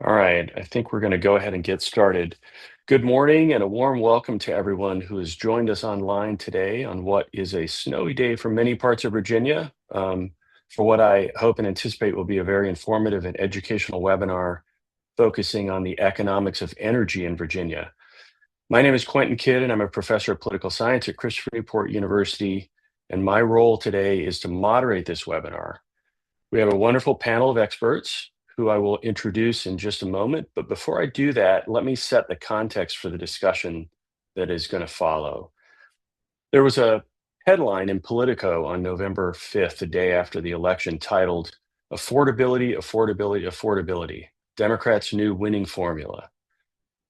All right, I think we're going to go ahead and get started. Good morning and a warm welcome to everyone who has joined us online today on what is a snowy day for many parts of Virginia, for what I hope and anticipate will be a very informative and educational webinar focusing on the economics of energy in Virginia. My name is Quentin Kidd, and I'm a professor of political science at Christopher Newport University, and my role today is to moderate this webinar. We have a wonderful panel of experts who I will introduce in just a moment. But before I do that, let me set the context for the discussion that is going to follow. There was a headline in Politico on November 5th, the day after the election, titled "Affordability, Affordability, Affordability, Democrats' New Winning Formula."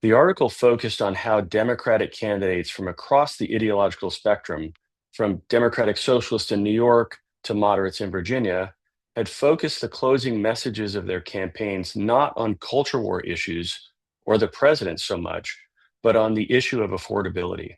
The article focused on how Democratic candidates from across the ideological spectrum, from Democratic socialists in New York to moderates in Virginia, had focused the closing messages of their campaigns not on culture war issues or the president so much, but on the issue of affordability.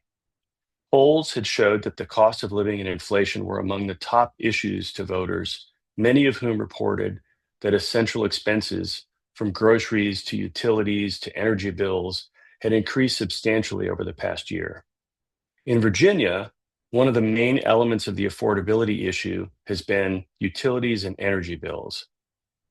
Polls had showed that the cost of living and inflation were among the top issues to voters, many of whom reported that essential expenses, from groceries to utilities to energy bills, had increased substantially over the past year. In Virginia, one of the main elements of the affordability issue has been utilities and energy bills.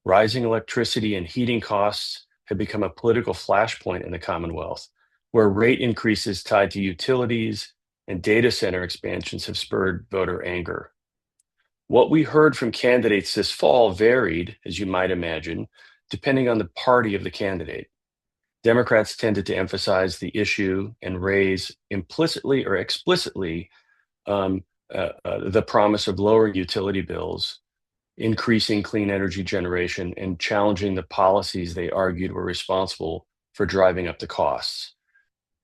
Rising electricity and heating costs have become a political flashpoint in the Commonwealth, where rate increases tied to utilities and data center expansions have spurred voter anger. What we heard from candidates this fall varied, as you might imagine, depending on the party of the candidate. Democrats tended to emphasize the issue and raise implicitly or explicitly the promise of lowering utility bills, increasing clean energy generation, and challenging the policies they argued were responsible for driving up the costs.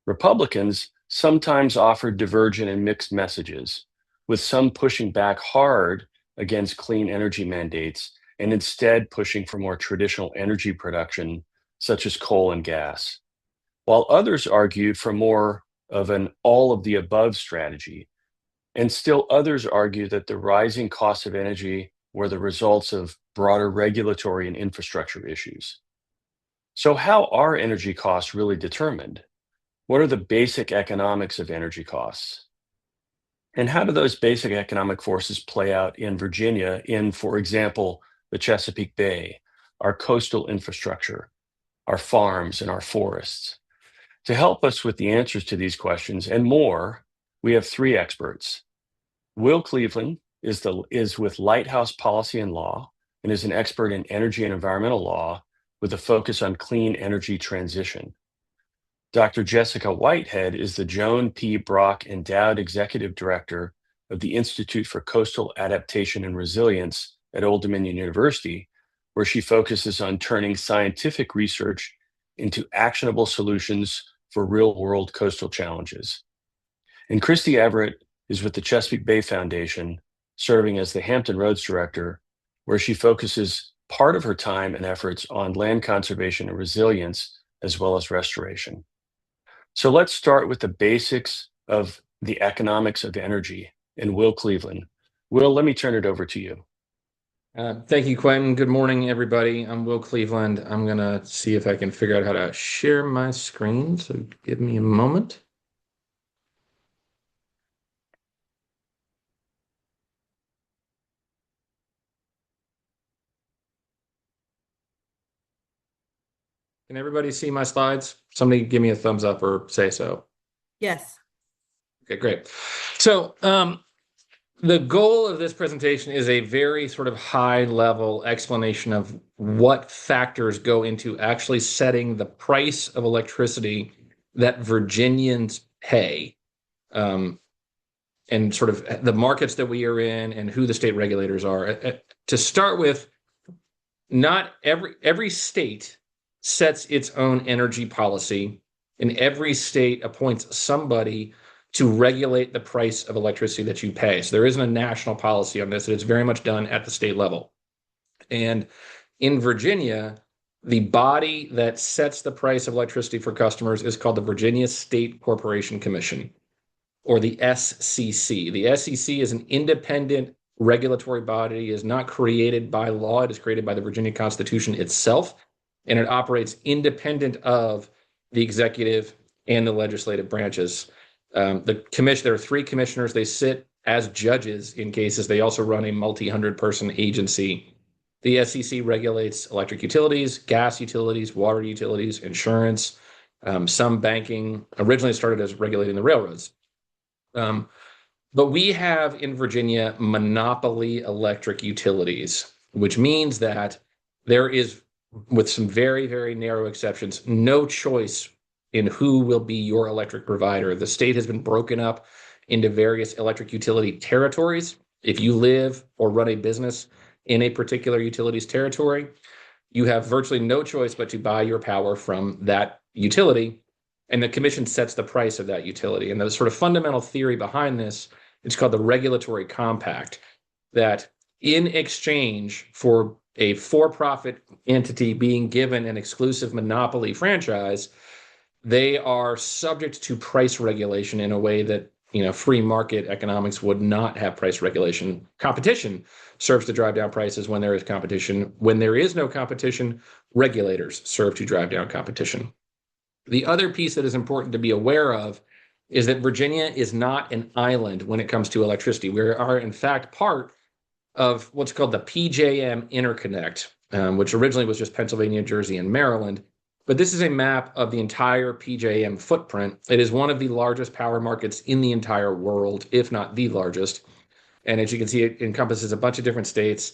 Republicans sometimes offered divergent and mixed messages, with some pushing back hard against clean energy mandates and instead pushing for more traditional energy production, such as coal and gas, while others argued for more of an all of the above strategy. And still others argue that the rising costs of energy were the results of broader regulatory and infrastructure issues. So, how are energy costs really determined? What are the basic economics of energy costs? And how do those basic economic forces play out in Virginia, in, for example, the Chesapeake Bay, our coastal infrastructure, our farms, and our forests? To help us with the answers to these questions and more, we have three experts. Will Cleveland is with Lighthouse Policy and Law and is an expert in energy and environmental law with a focus on clean energy transition. Dr. Jessica Whitehead is the Joan P. Brock Endowed Executive Director of the Institute for Coastal Adaptation and Resilience at Old Dominion University, where she focuses on turning scientific research into actionable solutions for real-world coastal challenges. And Christy Everett is with the Chesapeake Bay Foundation, serving as the Hampton Roads Director, where she focuses part of her time and efforts on land conservation and resilience, as well as restoration. So let's start with the basics of the economics of energy. And Will Cleveland. Will, let me turn it over to you. Thank you, Quentin. Good morning, everybody. I'm Will Cleveland. I'm going to see if I can figure out how to share my screen. So give me a moment. Can everybody see my slides? Somebody give me a thumbs up or say so. Yes. Okay, great. So the goal of this presentation is a very sort of high level explanation of what factors go into actually setting the price of electricity that Virginians pay, and sort of the markets that we are in and who the state regulators are. To start with, not every state sets its own energy policy, and every state appoints somebody to regulate the price of electricity that you pay. So there isn't a national policy on this. It's very much done at the state level. And in Virginia, the body that sets the price of electricity for customers is called the Virginia State Corporation Commission, or the SCC. The SCC is an independent regulatory body. It is not created by law. It is created by the Virginia Constitution itself. and it operates independent of the executive and the legislative branches. There are three commissioners. They sit as judges in cases. They also run a multi-hundred-person agency. The SEC regulates electric utilities, gas utilities, water utilities, insurance, some banking. Originally started as regulating the railroads. But we have in Virginia monopoly electric utilities, which means that there is, with some very, very narrow exceptions, no choice in who will be your electric provider. The state has been broken up into various electric utility territories. If you live or run a business in a particular utility's territory, you have virtually no choice but to buy your power from that utility, and the commission sets the price of that utility. And the sort of fundamental theory behind this, it's called the regulatory compact, that in exchange for a for-profit entity being given an exclusive monopoly franchise, they are subject to price regulation in a way that free market economics would not have price regulation. Competition serves to drive down prices when there is competition. When there is no competition, regulators serve to drive down competition. The other piece that is important to be aware of is that Virginia is not an island when it comes to electricity. We are, in fact, part of what's called the PJM Interconnect, which originally was just Pennsylvania, Jersey, and Maryland. But this is a map of the entire PJM footprint. It is one of the largest power markets in the entire world, if not the largest. And as you can see, it encompasses a bunch of different states,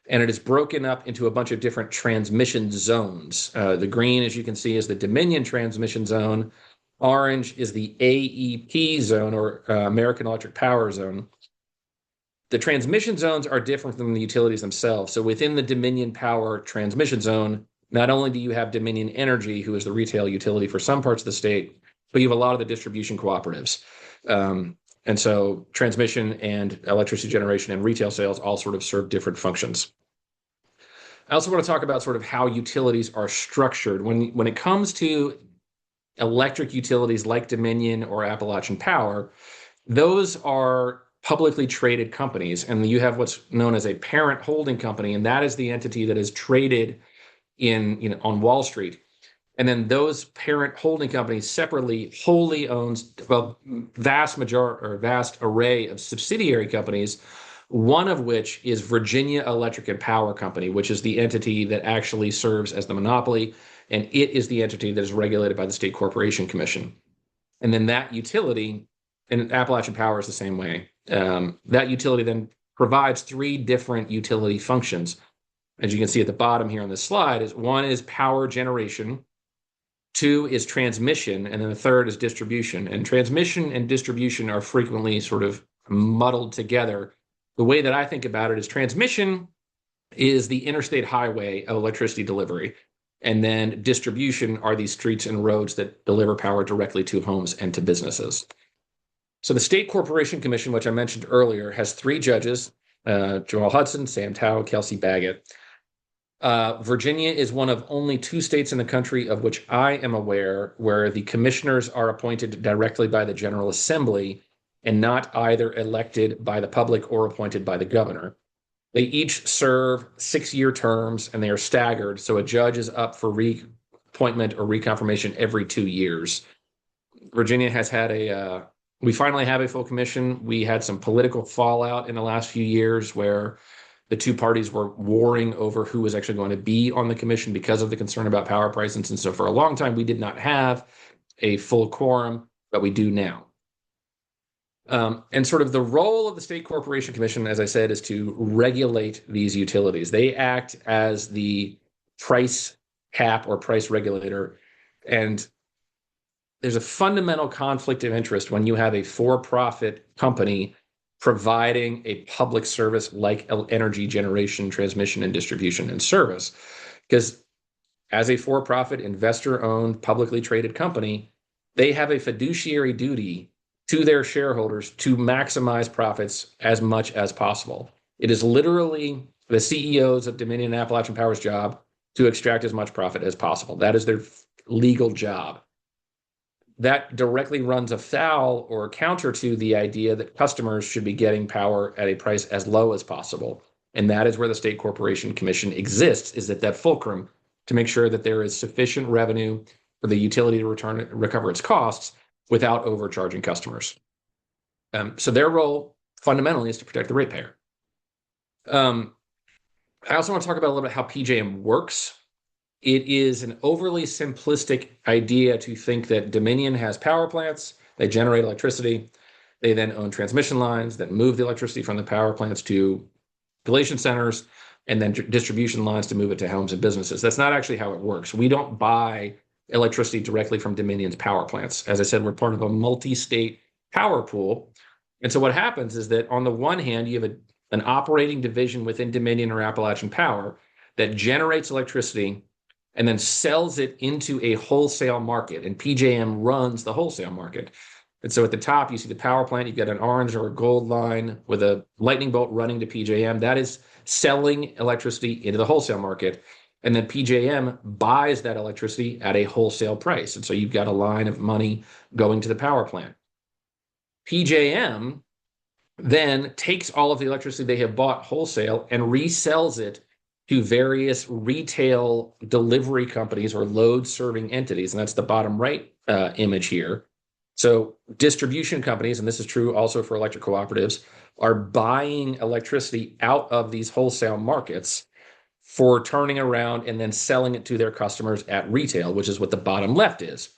and it is broken up into a bunch of different transmission zones. The green, as you can see, is the Dominion transmission zone. Orange is the AEP zone, or American Electric Power Zone. The transmission zones are different than the utilities themselves. So within the Dominion Power transmission zone, not only do you have Dominion Energy, who is the retail utility for some parts of the state, but you have a lot of the distribution cooperatives. And so transmission and electricity generation and retail sales all sort of serve different functions. I also want to talk about sort of how utilities are structured. When it comes to electric utilities like Dominion or Appalachian Power, those are publicly traded companies, and you have what's known as a parent holding company, and that is the entity that is traded on Wall Street. And then those parent holding companies separately wholly owns a vast array of subsidiary companies, one of which is Virginia Electric and Power Company, which is the entity that actually serves as the monopoly, and it is the entity that is regulated by the State Corporation Commission. And then that utility, and Appalachian Power is the same way, that utility then provides three different utility functions. As you can see at the bottom here on this slide, one is power generation, two is transmission, and then the third is distribution. And transmission and distribution are frequently sort of muddled together. The way that I think about it is transmission is the interstate highway of electricity delivery. And then distribution are these streets and roads that deliver power directly to homes and to businesses. So the State Corporation Commission, which I mentioned earlier, has three judges, Joel Hudson, Sam Tow, Kelsey Baggett. Virginia is one of only two states in the country of which I am aware where the commissioners are appointed directly by the General Assembly and not either elected by the public or appointed by the governor. They each serve 6-year terms, and they are staggered, so a judge is up for reappointment or reconfirmation every 2 years. Virginia has had we finally have a full commission. We had some political fallout in the last few years where the two parties were warring over who was actually going to be on the commission because of the concern about power prices. And so for a long time, we did not have a full quorum, but we do now. And sort of the role of the State Corporation Commission, as I said, is to regulate these utilities. They act as the price cap or price regulator. And there's a fundamental conflict of interest when you have a for-profit company providing a public service like energy generation, transmission, and distribution and service. Because as a for-profit, investor-owned, publicly traded company, they have a fiduciary duty to their shareholders to maximize profits as much as possible. It is literally the CEOs of Dominion and Appalachian Power's job to extract as much profit as possible. That is their legal job. That directly runs afoul or counter to the idea that customers should be getting power at a price as low as possible. And that is where the State Corporation Commission exists, is at that fulcrum to make sure that there is sufficient revenue for the utility to recover its costs without overcharging customers. So their role fundamentally is to protect the ratepayer. I also want to talk about a little bit how PJM works. It is an overly simplistic idea to think that Dominion has power plants, they generate electricity, they then own transmission lines that move the electricity from the power plants to population centers, and then distribution lines to move it to homes and businesses. That's not actually how it works. We don't buy electricity directly from Dominion's power plants. As I said, we're part of a multi-state power pool. And so what happens is that on the one hand, you have an operating division within Dominion or Appalachian Power that generates electricity and then sells it into a wholesale market. And PJM runs the wholesale market. And so at the top, you see the power plant. You've got an orange or a gold line with a lightning bolt running to PJM. That is selling electricity into the wholesale market. And then PJM buys that electricity at a wholesale price. And so you've got a line of money going to the power plant. PJM then takes all of the electricity they have bought wholesale and resells it to various retail delivery companies or load serving entities. And that's the bottom right image here. So distribution companies, and this is true also for electric cooperatives, are buying electricity out of these wholesale markets for turning around and then selling it to their customers at retail, which is what the bottom left is.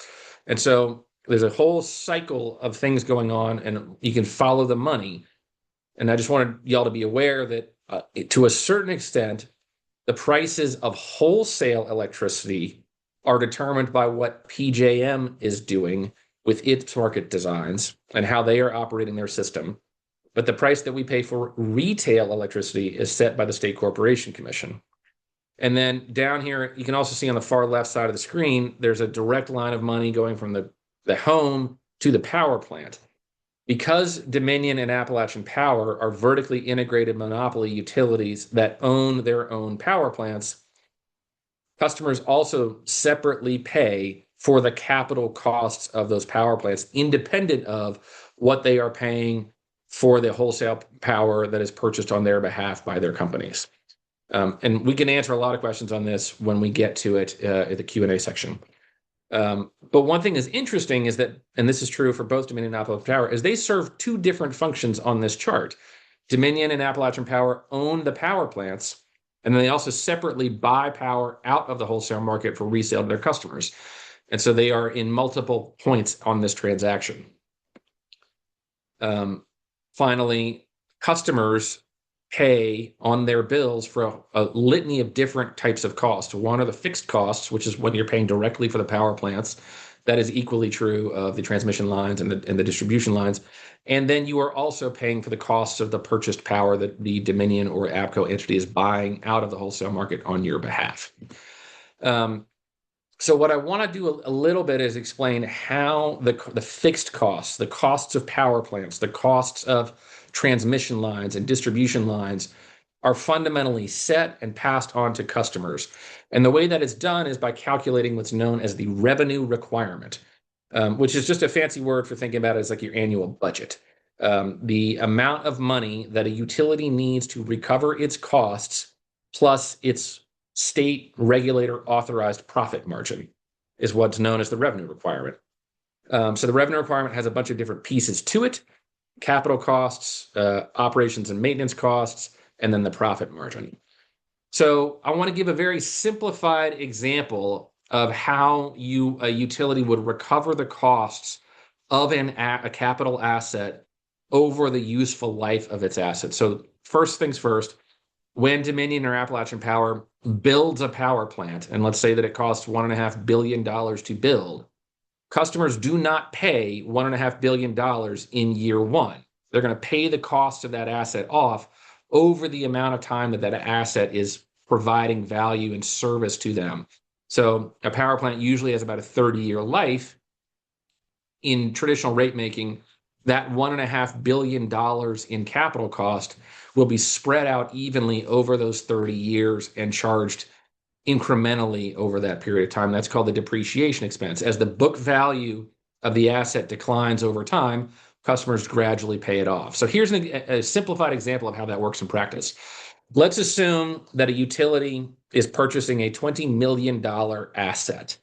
And so there's a whole cycle of things going on, and you can follow the money. And I just wanted y'all to be aware that to a certain extent, the prices of wholesale electricity are determined by what PJM is doing with its market designs and how they are operating their system. But the price that we pay for retail electricity is set by the State Corporation Commission. And then down here, you can also see on the far left side of the screen, there's a direct line of money going from the home to the power plant. Because Dominion and Appalachian Power are vertically integrated monopoly utilities that own their own power plants, customers also separately pay for the capital costs of those power plants, independent of what they are paying for the wholesale power that is purchased on their behalf by their companies. And we can answer a lot of questions on this when we get to it at the Q&A section. But one thing that's interesting is that, and this is true for both Dominion and Appalachian Power, is they serve two different functions on this chart. Dominion and Appalachian Power own the power plants, and then they also separately buy power out of the wholesale market for resale to their customers. And so they are in multiple points on this transaction. Finally, customers pay on their bills for a litany of different types of costs. One are the fixed costs, which is when you're paying directly for the power plants. That is equally true of the transmission lines and the distribution lines. And then you are also paying for the costs of the purchased power that the Dominion or APCO entity is buying out of the wholesale market on your behalf. So what I want to do a little bit is explain how the fixed costs, the costs of power plants, the costs of transmission lines and distribution lines are fundamentally set and passed on to customers. And the way that it's done is by calculating what's known as the revenue requirement, which is just a fancy word for thinking about it as like your annual budget. The amount of money that a utility needs to recover its costs plus its state regulator authorized profit margin is what's known as the revenue requirement. So the revenue requirement has a bunch of different pieces to it: capital costs, operations and maintenance costs, and then the profit margin. So I want to give a very simplified example of how a utility would recover the costs of a capital asset over the useful life of its asset. So first things first, when Dominion or Appalachian Power builds a power plant, and let's say that it costs $1.5 billion to build, customers do not pay $1.5 billion in year one. They're going to pay the cost of that asset off over the amount of time that asset is providing value and service to them. So a power plant usually has about a 30-year life. In traditional rate making, that $1.5 billion in capital cost will be spread out evenly over those 30 years and charged incrementally over that period of time. That's called the depreciation expense. As the book value of the asset declines over time, customers gradually pay it off. So here's a simplified example of how that works in practice. Let's assume that a utility is purchasing a $20 million asset.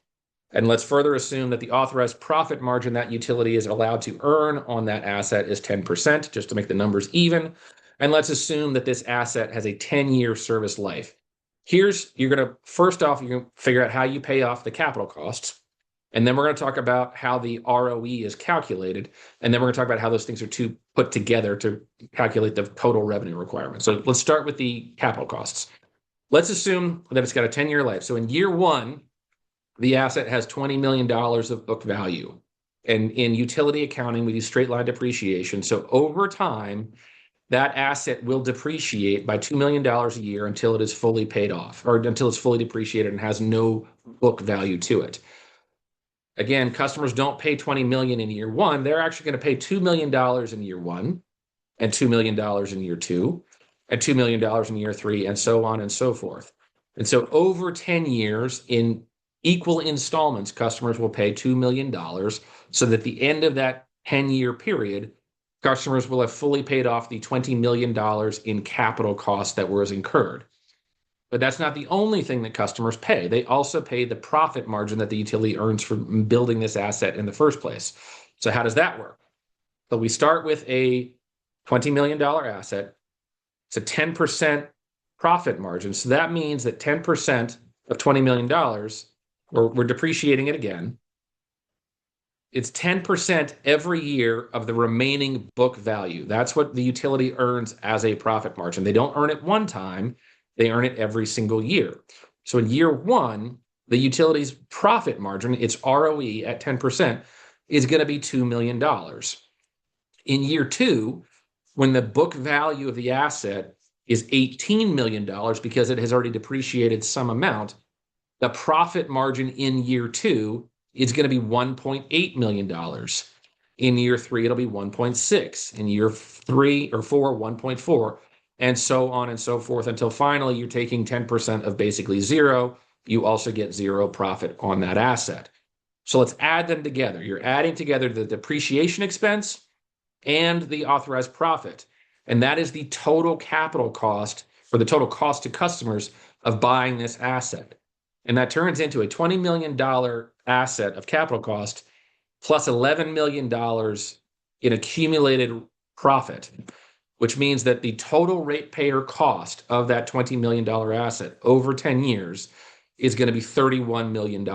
And let's further assume that the authorized profit margin that utility is allowed to earn on that asset is 10%, just to make the numbers even. And let's assume that this asset has a 10-year service life. You're going to, first off, you're going to figure out how you pay off the capital costs. And then we're going to talk about how the ROE is calculated. And then we're going to talk about how those things are put together to calculate the total revenue requirement. So let's start with the capital costs. Let's assume that it's got a 10-year life. So in year one, the asset has $20 million of book value. And in utility accounting, we do straight line depreciation. So over time, that asset will depreciate by $2 million a year until it is fully paid off, or until it's fully depreciated and has no book value to it. Again, customers don't pay $20 million in year one. They're actually going to pay $2 million in year one, and $2 million in year two, and $2 million in year three, and so on and so forth. And so over 10 years in equal installments, customers will pay $2 million, so that at the end of that 10-year period, customers will have fully paid off the $20 million in capital costs that was incurred. But that's not the only thing that customers pay. They also pay the profit margin that the utility earns from building this asset in the first place. So how does that work? So we start with a $20 million asset. It's a 10% profit margin. So that means that 10% of $20 million, we're depreciating it again. It's 10% every year of the remaining book value. That's what the utility earns as a profit margin. They don't earn it one time, they earn it every single year. So in year one, the utility's profit margin, its ROE at 10%, is going to be $2 million. In year two, when the book value of the asset is $18 million because it has already depreciated some amount, the profit margin in year two is going to be $1.8 million. In year three, it'll be 1.6. In year three or four, 1.4, and so on and so forth until finally you're taking 10% of basically zero. You also get zero profit on that asset. So let's add them together. You're adding together the depreciation expense and the authorized profit. And that is the total capital cost, or the total cost to customers of buying this asset. And that turns into a $20 million asset of capital cost plus $11 million in accumulated profit, which means that the total ratepayer cost of that $20 million asset over 10 years is going to be $31 million.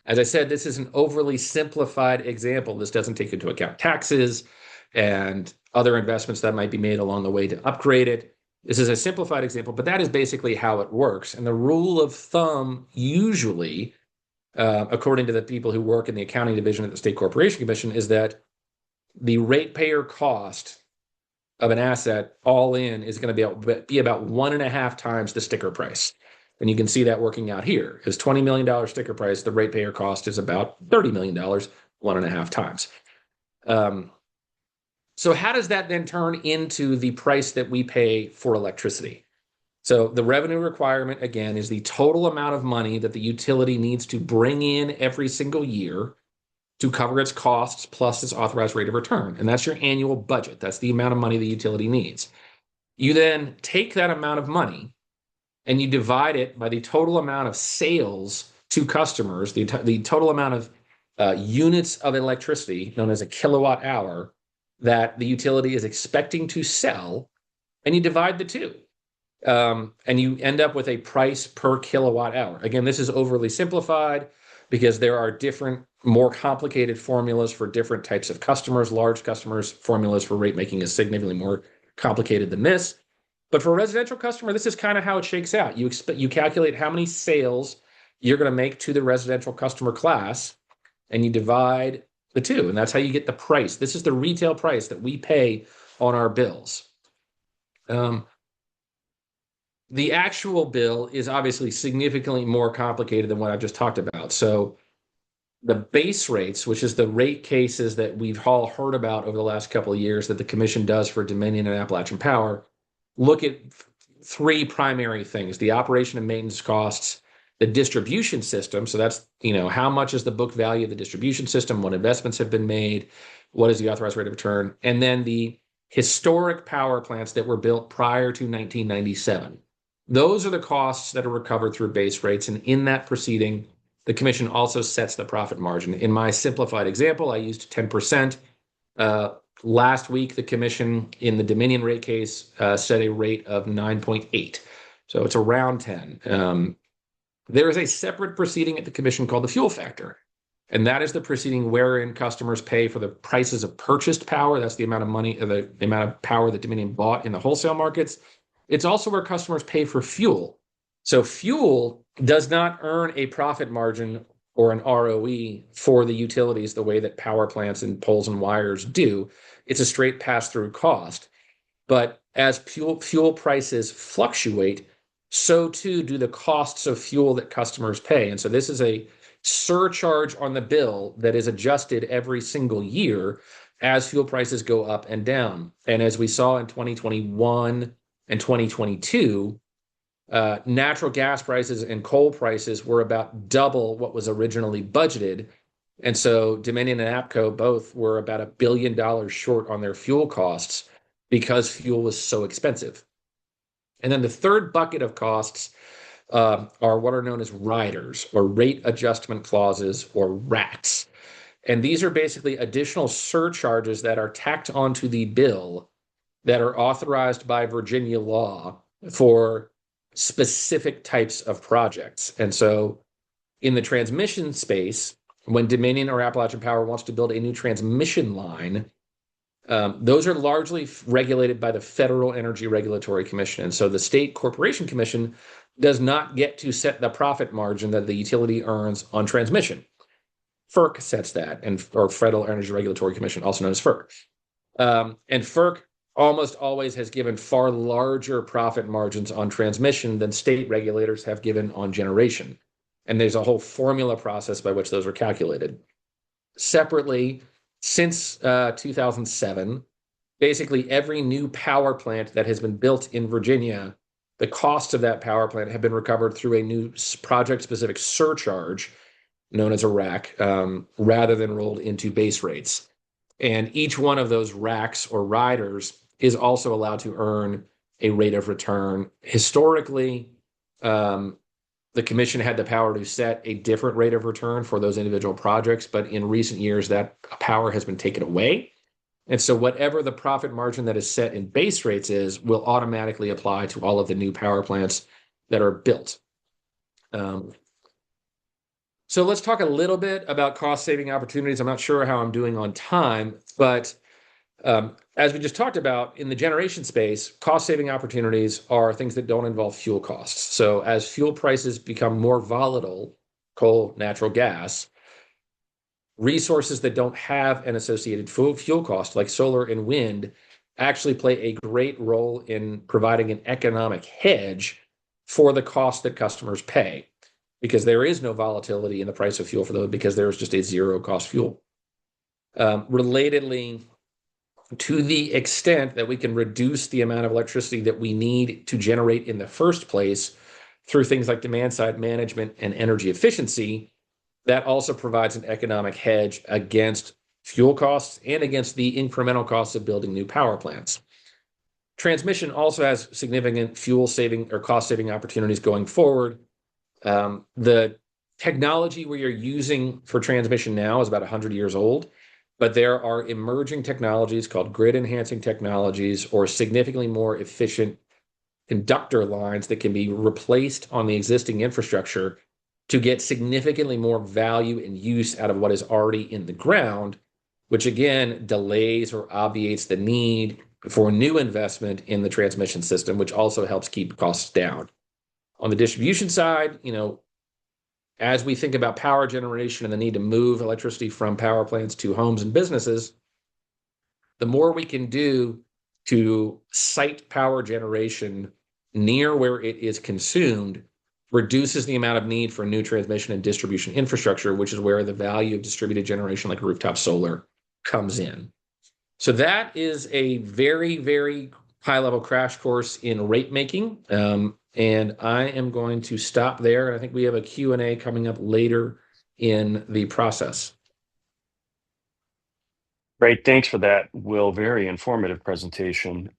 As I said, this is an overly simplified example. This doesn't take into account taxes and other investments that might be made along the way to upgrade it. This is a simplified example, but that is basically how it works. And the rule of thumb, usually, according to the people who work in the accounting division at the State Corporation Commission, is that the ratepayer cost of an asset all in is going to be about 1.5 times the sticker price. And you can see that working out here. Is $20 million sticker price, the ratepayer cost is about $30 million, 1.5 times. So how does that then turn into the price that we pay for electricity? So the revenue requirement, again, is the total amount of money that the utility needs to bring in every single year to cover its costs plus its authorized rate of return. And that's your annual budget. That's the amount of money the utility needs. You then take that amount of money and you divide it by the total amount of sales to customers, the total amount of units of electricity, known as a kilowatt hour, that the utility is expecting to sell, and you divide the two. And you end up with a price per kilowatt hour. Again, this is overly simplified because there are different, more complicated formulas for different types of customers. Large customers, formulas for rate making is significantly more complicated than this. But for a residential customer, this is kind of how it shakes out. You calculate how many sales you're going to make to the residential customer class, and you divide the two, and that's how you get the price. This is the retail price that we pay on our bills. The actual bill is obviously significantly more complicated than what I've just talked about. So the base rates, which is the rate cases that we've all heard about over the last couple of years that the commission does for Dominion and Appalachian Power, look at three primary things: the operation and maintenance costs, the distribution system. So that's, how much is the book value of the distribution system, what investments have been made, what is the authorized rate of return, and then the historic power plants that were built prior to 1997. Those are the costs that are recovered through base rates. And in that proceeding, the commission also sets the profit margin. In my simplified example, I used 10%. Last week, the commission in the Dominion rate case set a rate of 9.8. So it's around 10. There is a separate proceeding at the commission called the fuel factor. And that is the proceeding wherein customers pay for the prices of purchased power. That's the amount of money, the amount of power that Dominion bought in the wholesale markets. It's also where customers pay for fuel. So fuel does not earn a profit margin or an ROE for the utilities the way that power plants and poles and wires do. It's a straight pass-through cost. But as fuel prices fluctuate, so too do the costs of fuel that customers pay. And so this is a surcharge on the bill that is adjusted every single year as fuel prices go up and down. And as we saw in 2021 and 2022, natural gas prices and coal prices were about double what was originally budgeted. And so Dominion and APCO both were about $1 billion short on their fuel costs because fuel was so expensive. And then the third bucket of costs are what are known as riders or rate adjustment clauses or RACs. And these are basically additional surcharges that are tacked onto the bill that are authorized by Virginia law for specific types of projects. And so in the transmission space, when Dominion or Appalachian Power wants to build a new transmission line, those are largely regulated by the Federal Energy Regulatory Commission. And so the State Corporation Commission does not get to set the profit margin that the utility earns on transmission. FERC sets that, or Federal Energy Regulatory Commission, also known as FERC. And FERC almost always has given far larger profit margins on transmission than state regulators have given on generation. And there's a whole formula process by which those are calculated. Separately, since 2007, basically every new power plant that has been built in Virginia, the costs of that power plant have been recovered through a new project-specific surcharge known as a RAC, rather than rolled into base rates. And each one of those RACs or riders is also allowed to earn a rate of return. Historically, the commission had the power to set a different rate of return for those individual projects, but in recent years, that power has been taken away. And so whatever the profit margin that is set in base rates is will automatically apply to all of the new power plants that are built. So let's talk a little bit about cost-saving opportunities. I'm not sure how I'm doing on time, but as we just talked about, in the generation space, cost-saving opportunities are things that don't involve fuel costs. So as fuel prices become more volatile, coal, natural gas, resources that don't have an associated fuel cost, like solar and wind, actually play a great role in providing an economic hedge for the cost that customers pay, because there is no volatility in the price of fuel for those, because there is just a zero-cost fuel. Relatedly, to the extent that we can reduce the amount of electricity that we need to generate in the first place through things like demand-side management and energy efficiency, that also provides an economic hedge against fuel costs and against the incremental costs of building new power plants. Transmission also has significant fuel saving or cost saving opportunities going forward. The technology we are using for transmission now is about 100 years old, but there are emerging technologies called grid enhancing technologies or significantly more efficient conductor lines that can be replaced on the existing infrastructure to get significantly more value and use out of what is already in the ground, which again delays or obviates the need for new investment in the transmission system, which also helps keep costs down. On the distribution side, as we think about power generation and the need to move electricity from power plants to homes and businesses, the more we can do to site power generation near where it is consumed reduces the amount of need for new transmission and distribution infrastructure, which is where the value of distributed generation like rooftop solar comes in. So that is a very, very high-level crash course in rate making. And I am going to stop there. I think we have a Q&A coming up later in the process. Great. Thanks for that, Will. Very informative presentation.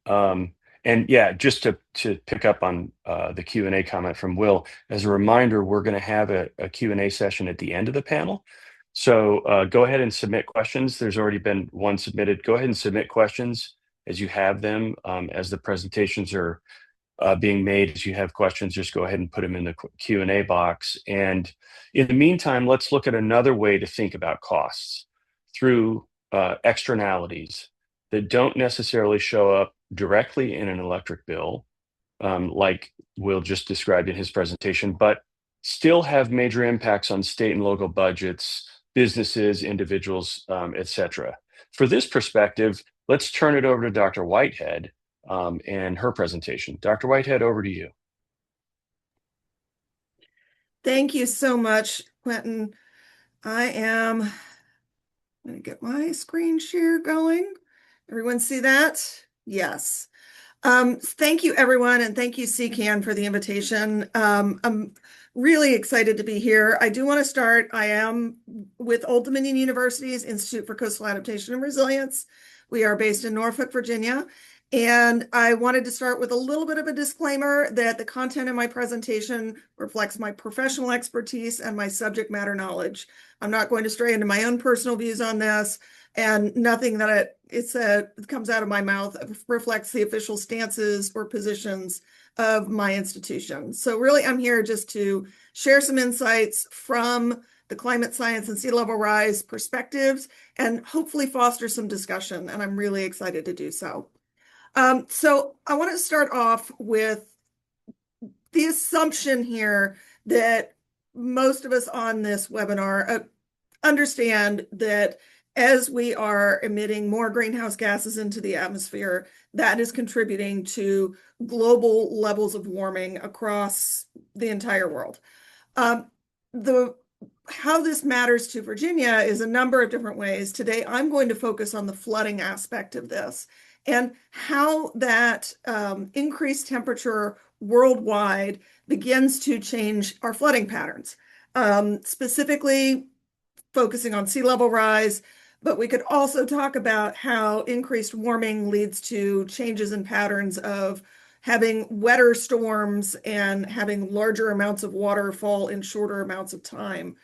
And yeah, just to pick up on the Q&A comment from Will, as a reminder, we're going to have a Q&A session at the end of the panel. So go ahead and submit questions. There's already been one submitted. Go ahead and submit questions as you have them. As the presentations are being made, as you have questions, just go ahead and put them in the Q&A box. And in the meantime, let's look at another way to think about costs through externalities that don't necessarily show up directly in an electric bill, like Will just described in his presentation, but still have major impacts on state and local budgets, businesses, individuals, et cetera. For this perspective, let's turn it over to Dr. Whitehead and her presentation. Dr. Whitehead, over to you. Thank you so much, Quentin. I am going to get my screen share going. Everyone see that? Yes. Thank you, everyone, and thank you, CCAN, for the invitation. I'm really excited to be here. I do want to start. I am with Old Dominion University's Institute for Coastal Adaptation and Resilience. We are based in Norfolk, Virginia. And I wanted to start with a little bit of a disclaimer that the content in my presentation reflects my professional expertise and my subject matter knowledge. I'm not going to stray into my own personal views on this, and nothing that it comes out of my mouth reflects the official stances or positions of my institution. So really, I'm here just to share some insights from the climate science and sea level rise perspectives and hopefully foster some discussion, and I'm really excited to do so. So I want to start off with the assumption here that most of us on this webinar understand that as we are emitting more greenhouse gases into the atmosphere, that is contributing to global levels of warming across the entire world. How this matters to Virginia is a number of different ways. Today, I'm going to focus on the flooding aspect of this and how that increased temperature worldwide begins to change our flooding patterns, specifically focusing on sea level rise. But we could also talk about how increased warming leads to changes in patterns of having wetter storms and having larger amounts of water fall in shorter amounts of time.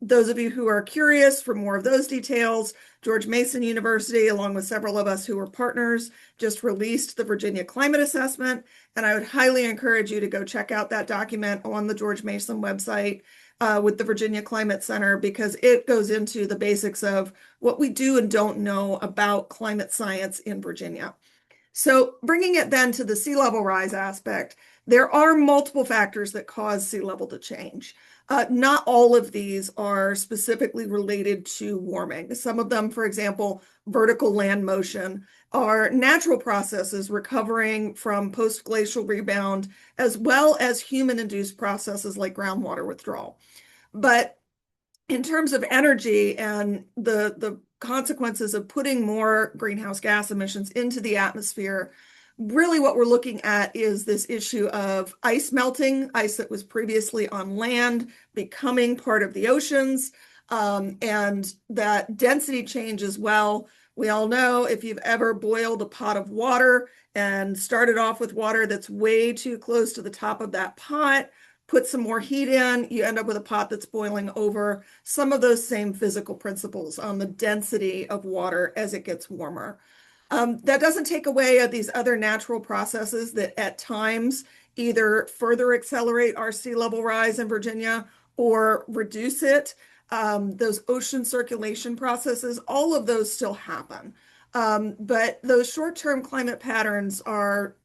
Those of you who are curious for more of those details, George Mason University, along with several of us who are partners, just released the Virginia Climate Assessment, and I would highly encourage you to go check out that document on the George Mason website with the Virginia Climate Center, because it goes into the basics of what we do and don't know about climate science in Virginia. So bringing it then to the sea level rise aspect, there are multiple factors that cause sea level to change. Not all of these are specifically related to warming. Some of them, for example, vertical land motion, are natural processes recovering from post-glacial rebound, as well as human-induced processes like groundwater withdrawal. But in terms of energy and the consequences of putting more greenhouse gas emissions into the atmosphere, really what we're looking at is this issue of ice melting, ice that was previously on land becoming part of the oceans, and that density change as well. We all know if you've ever boiled a pot of water and started off with water that's way too close to the top of that pot, put some more heat in, you end up with a pot that's boiling over. Some of those same physical principles on the density of water as it gets warmer. That doesn't take away these other natural processes that at times either further accelerate our sea level rise in Virginia or reduce it. Those ocean circulation processes, all of those still happen. But those short-term climate patterns are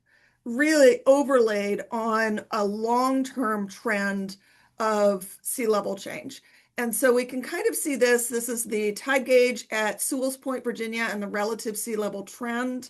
really overlaid on a long-term trend of sea level change. And so we can kind of see this. This is the tide gauge at Sewell's Point, Virginia, and the relative sea level trend.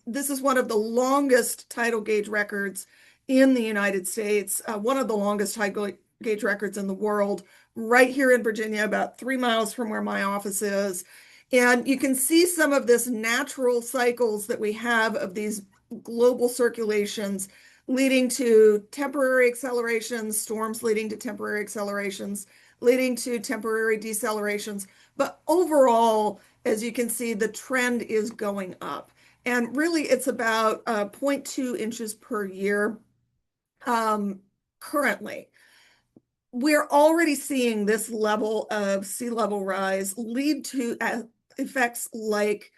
This is one of the longest tidal gauge records in the United States, one of the longest tidal gauge records in the world, right here in Virginia, about 3 miles from where my office is. And you can see some of this natural cycles that we have of these global circulations leading to temporary accelerations, storms leading to temporary accelerations, leading to temporary decelerations. But overall, as you can see, the trend is going up. And really, it's about 0.2 inches per year currently. We're already seeing this level of sea level rise lead to effects like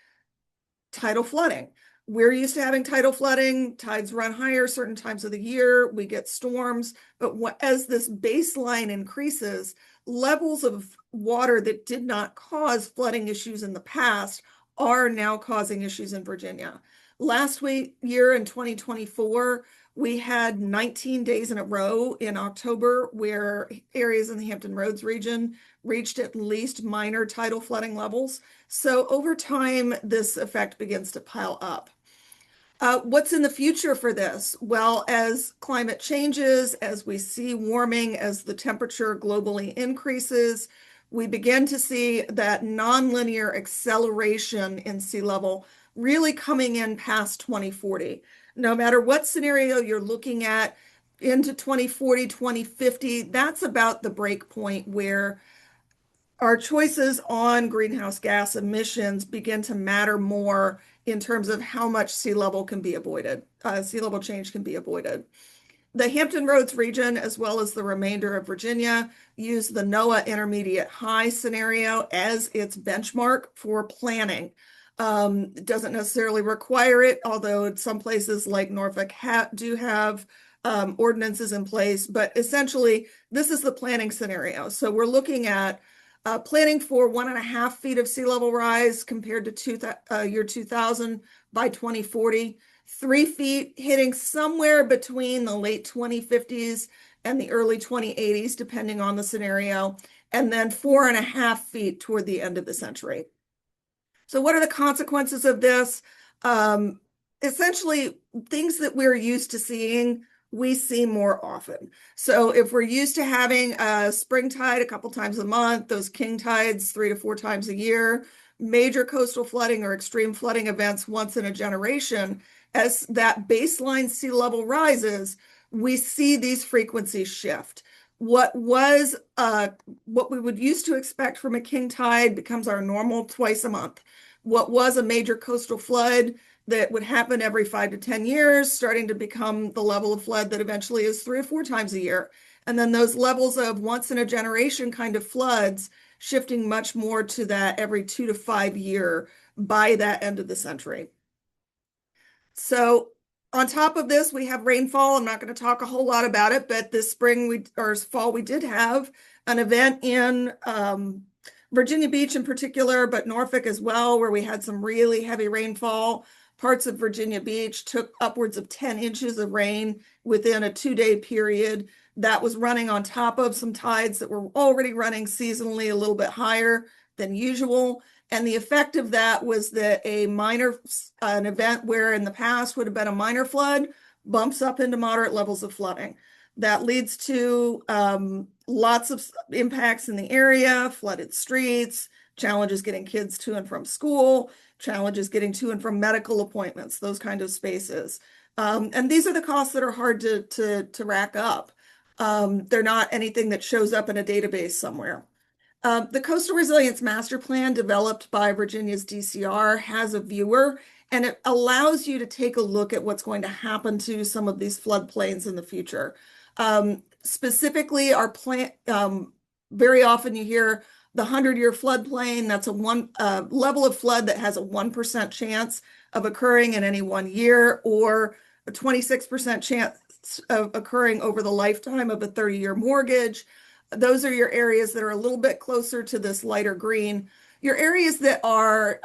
tidal flooding. We're used to having tidal flooding. Tides run higher certain times of the year. We get storms. But as this baseline increases, levels of water that did not cause flooding issues in the past are now causing issues in Virginia. Last year in 2024, we had 19 days in a row in October where areas in the Hampton Roads region reached at least minor tidal flooding levels. So over time, this effect begins to pile up. What's in the future for this? Well, as climate changes, as we see warming, as the temperature globally increases, we begin to see that nonlinear acceleration in sea level really coming in past 2040. No matter what scenario you're looking at into 2040, 2050, that's about the break point where our choices on greenhouse gas emissions begin to matter more in terms of how much sea level can be avoided, sea level change can be avoided. The Hampton Roads region, as well as the remainder of Virginia, use the NOAA intermediate high scenario as its benchmark for planning. It doesn't necessarily require it, although some places like Norfolk do have ordinances in place, but essentially this is the planning scenario. So we're looking at planning for 1.5 feet of sea level rise compared to year 2000 by 2040. 3 feet hitting somewhere between the late 2050s and the early 2080s, depending on the scenario, and then 4.5 feet toward the end of the century. So what are the consequences of this? Essentially, things that we're used to seeing, we see more often. So if we're used to having a spring tide a couple times a month, those king tides 3 to 4 times a year, major coastal flooding or extreme flooding events once in a generation, as that baseline sea level rises, we see these frequencies shift. What we would used to expect from a king tide becomes our normal twice a month. What was a major coastal flood that would happen every 5 to 10 years, starting to become the level of flood that eventually is 3 or 4 times a year. And then those levels of once in a generation kind of floods shifting much more to that every 2 to 5 year by that end of the century. So on top of this, we have rainfall. I'm not going to talk a whole lot about it, but this spring or fall, we did have an event in Virginia Beach in particular, but Norfolk as well, where we had some really heavy rainfall. Parts of Virginia Beach took upwards of 10 inches of rain within a 2-day period. That was running on top of some tides that were already running seasonally a little bit higher than usual. And the effect of that was that an event where in the past would have been a minor flood bumps up into moderate levels of flooding. That leads to lots of impacts in the area, flooded streets, challenges getting kids to and from school, challenges getting to and from medical appointments, those kind of spaces. And these are the costs that are hard to rack up. They're not anything that shows up in a database somewhere. The Coastal Resilience Master Plan developed by Virginia's DCR has a viewer, and it allows you to take a look at what's going to happen to some of these floodplains in the future. Specifically, our plan, very often you hear the 100-year floodplain, that's a level of flood that has a 1% chance of occurring in any one year, or a 26% chance of occurring over the lifetime of a 30-year mortgage. Those are your areas that are a little bit closer to this lighter green. Your areas that are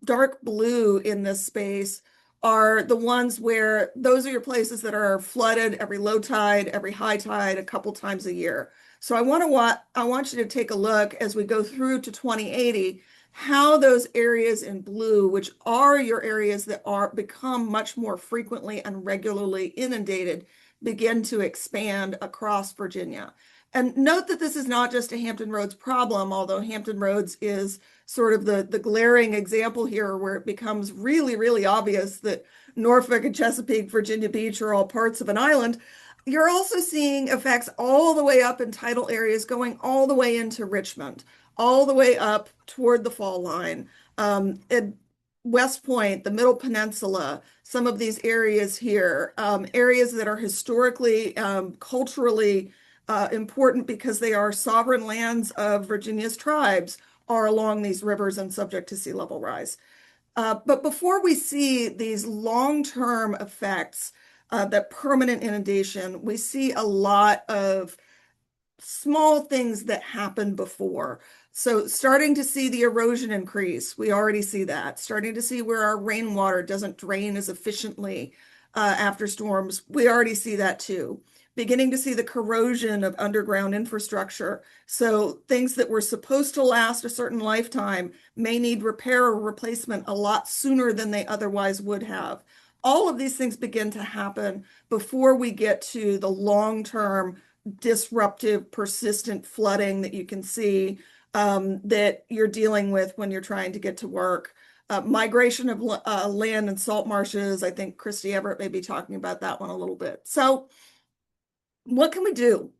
dark blue in this space are the ones where those are your places that are flooded every low tide, every high tide, a couple times a year. So I want you to take a look as we go through to 2080, how those areas in blue, which are your areas that become much more frequently and regularly inundated, begin to expand across Virginia. And note that this is not just a Hampton Roads problem, although Hampton Roads is sort of the glaring example here where it becomes really, really obvious that Norfolk and Chesapeake, Virginia Beach are all parts of an island. You're also seeing effects all the way up in tidal areas going all the way into Richmond, all the way up toward the fall line. At West Point, the Middle Peninsula, some of these areas here, areas that are historically, culturally important because they are sovereign lands of Virginia's tribes, are along these rivers and subject to sea level rise. But before we see these long-term effects, that permanent inundation, we see a lot of small things that happened before. So starting to see the erosion increase, we already see that. Starting to see where our rainwater doesn't drain as efficiently after storms, we already see that too. Beginning to see the corrosion of underground infrastructure. So things that were supposed to last a certain lifetime may need repair or replacement a lot sooner than they otherwise would have. All of these things begin to happen before we get to the long-term disruptive, persistent flooding that you can see, that you're dealing with when you're trying to get to work. Migration of land and salt marshes. I think Christy Everett may be talking about that one a little bit. So what can we do?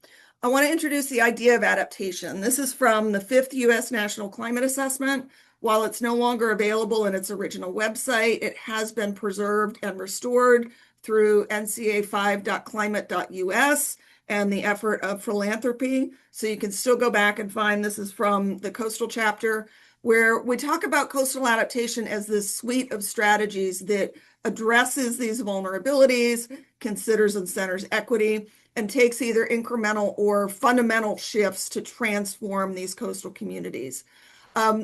I want to introduce the idea of adaptation. This is from the 5th U.S. National Climate Assessment. While it's no longer available in its original website, it has been preserved and restored through nca5.climate.us and the effort of philanthropy. So you can still go back and find, this is from the coastal chapter, where we talk about coastal adaptation as this suite of strategies that addresses these vulnerabilities, considers and centers equity, and takes either incremental or fundamental shifts to transform these coastal communities.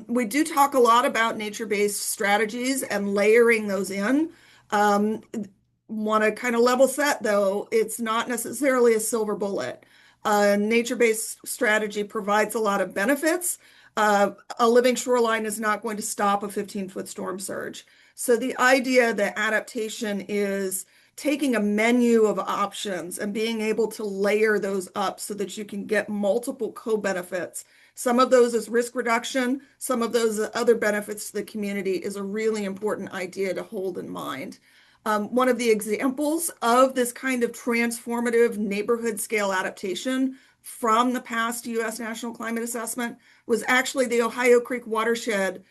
We do talk a lot about nature-based strategies and layering those in. Want to kind of level set, though, it's not necessarily a silver bullet. Nature-based strategy provides a lot of benefits. A living shoreline is not going to stop a 15-foot storm surge. So the idea that adaptation is taking a menu of options and being able to layer those up so that you can get multiple co-benefits. Some of those is risk reduction, some of those other benefits to the community, is a really important idea to hold in mind. One of the examples of this kind of transformative neighborhood scale adaptation from the past U.S. National Climate Assessment was actually the Ohio Creek watershed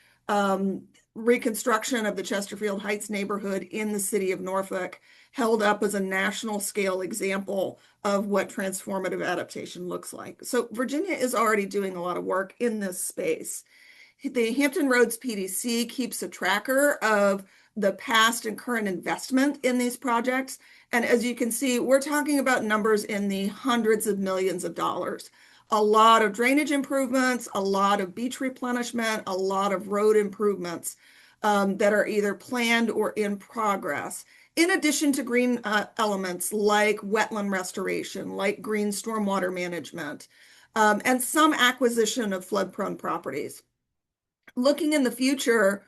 reconstruction of the Chesterfield Heights neighborhood in the city of Norfolk, held up as a national scale example of what transformative adaptation looks like. So Virginia is already doing a lot of work in this space. The Hampton Roads PDC keeps a tracker of the past and current investment in these projects. And as you can see, we're talking about numbers in the hundreds of millions of dollars. A lot of drainage improvements, a lot of beach replenishment, a lot of road improvements that are either planned or in progress. In addition to green elements like wetland restoration, like green stormwater management, and some acquisition of flood-prone properties. Looking in the future,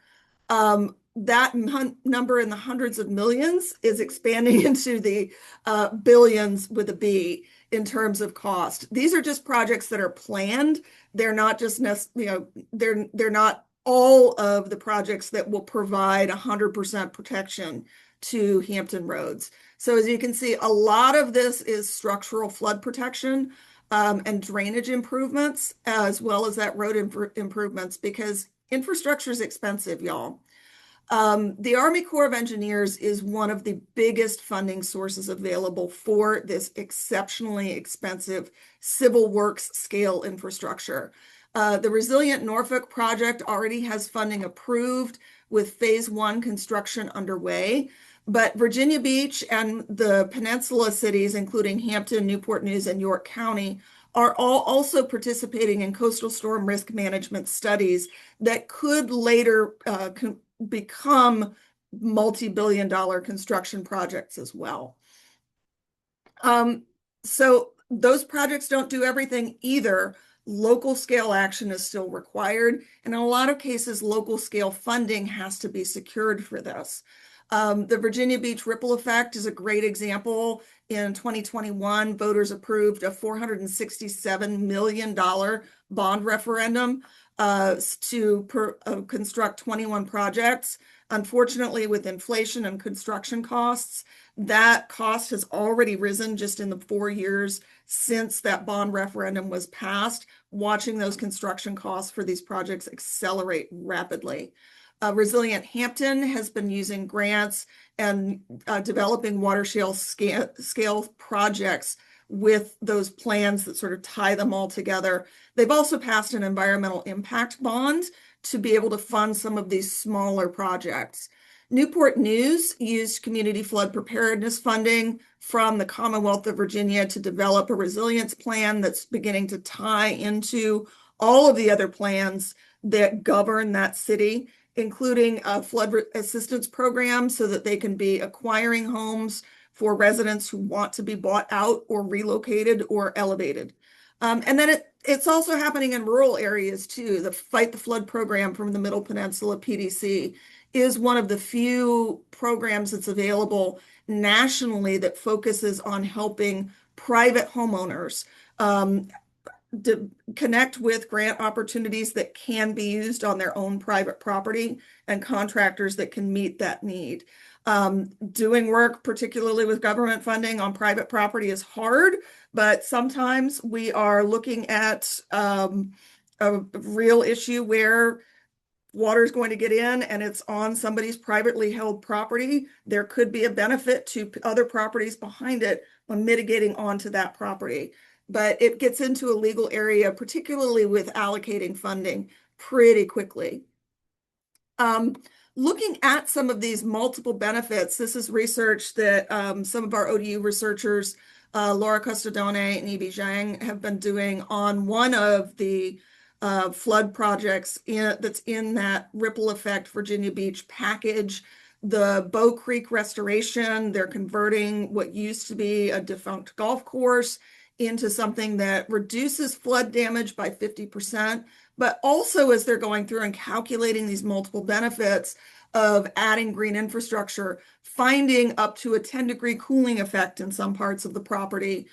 that number in the hundreds of millions is expanding into the billions with a B in terms of cost. These are just projects that are planned. They're not just, they're not all of the projects that will provide 100% protection to Hampton Roads. So as you can see, a lot of this is structural flood protection and drainage improvements, as well as that road improvements, because infrastructure is expensive, y'all. The Army Corps of Engineers is one of the biggest funding sources available for this exceptionally expensive civil works scale infrastructure. The Resilient Norfolk project already has funding approved with phase 1 construction underway, but Virginia Beach and the peninsula cities, including Hampton, Newport News, and York County, are all also participating in coastal storm risk management studies that could later become multi-billion-dollar construction projects as well. So those projects don't do everything either. Local scale action is still required, and in a lot of cases, local scale funding has to be secured for this. The Virginia Beach ripple effect is a great example. In 2021, voters approved a $467 million bond referendum to construct 21 projects. Unfortunately, with inflation and construction costs, That cost has already risen just in the 4 years since that bond referendum was passed, watching those construction costs for these projects accelerate rapidly. Resilient Hampton has been using grants and developing watershed scale projects with those plans that sort of tie them all together. They've also passed an environmental impact bond to be able to fund some of these smaller projects. Newport News used community flood preparedness funding from the Commonwealth of Virginia to develop a resilience plan that's beginning to tie into all of the other plans that govern that city, including a flood assistance program so that they can be acquiring homes for residents who want to be bought out or relocated or elevated. And then it's also happening in rural areas too. The Fight the Flood program from the Middle Peninsula PDC is one of the few programs that's available nationally that focuses on helping private homeowners connect with grant opportunities that can be used on their own private property and contractors that can meet that need. Doing work, particularly with government funding on private property, is hard, but sometimes we are looking at a real issue where water is going to get in and it's on somebody's privately held property. There could be a benefit to other properties behind it on mitigating onto that property. But it gets into a legal area, particularly with allocating funding pretty quickly. Looking at some of these multiple benefits, this is research that some of our ODU researchers, Laura Costadone and Evie Zhang, have been doing on one of the flood projects that's in that Ripple Effect Virginia Beach package. The Bow Creek restoration, they're converting what used to be a defunct golf course into something that reduces flood damage by 50%, but also as they're going through and calculating these multiple benefits of adding green infrastructure, finding up to a 10-degree cooling effect in some parts of the property,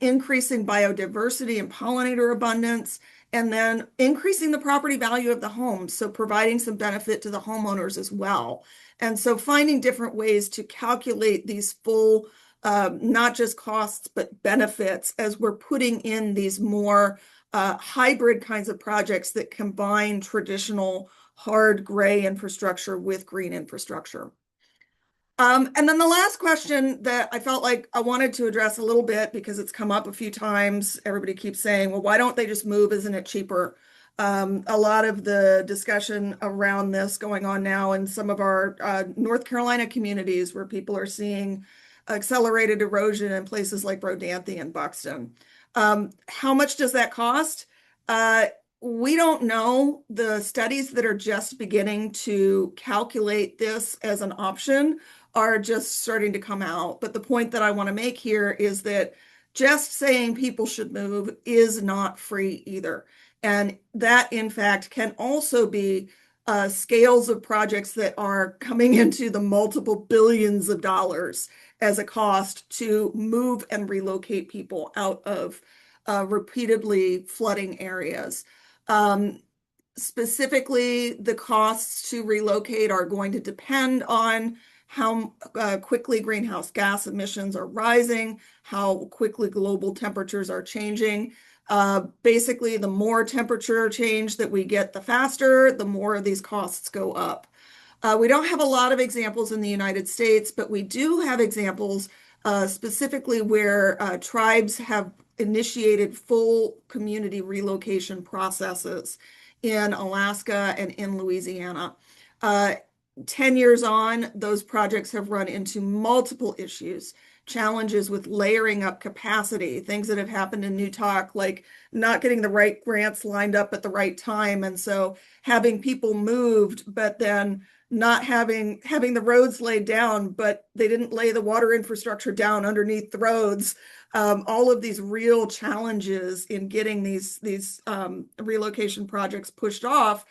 increasing biodiversity and pollinator abundance, and then increasing the property value of the home, so providing some benefit to the homeowners as well. And so finding different ways to calculate these full not just costs, but benefits as we're putting in these more hybrid kinds of projects that combine traditional hard gray infrastructure with green infrastructure. And then the last question that I felt like I wanted to address a little bit because it's come up a few times. Everybody keeps saying, well, why don't they just move? Isn't it cheaper? A lot of the discussion around this going on now in some of our North Carolina communities where people are seeing accelerated erosion in places like Rodanthe and Buxton. How much does that cost? We don't know. The studies that are just beginning to calculate this as an option are just starting to come out. But the point that I want to make here is that just saying people should move is not free either. And that, in fact, can also be scales of projects that are coming into the multiple billions of dollars as a cost to move and relocate people out of repeatedly flooding areas. Specifically, the costs to relocate are going to depend on how quickly greenhouse gas emissions are rising, how quickly global temperatures are changing. Basically, the more temperature change that we get, the faster, the more of these costs go up. We don't have a lot of examples in the United States, but we do have examples specifically where tribes have initiated full community relocation processes in Alaska and in Louisiana. 10 years on, those projects have run into multiple issues, challenges with layering up capacity, things that have happened in Newtok, like not getting the right grants lined up at the right time. And so having people moved, but then not having the roads laid down, but they didn't lay the water infrastructure down underneath the roads. All of these real challenges in getting these relocation projects pushed off,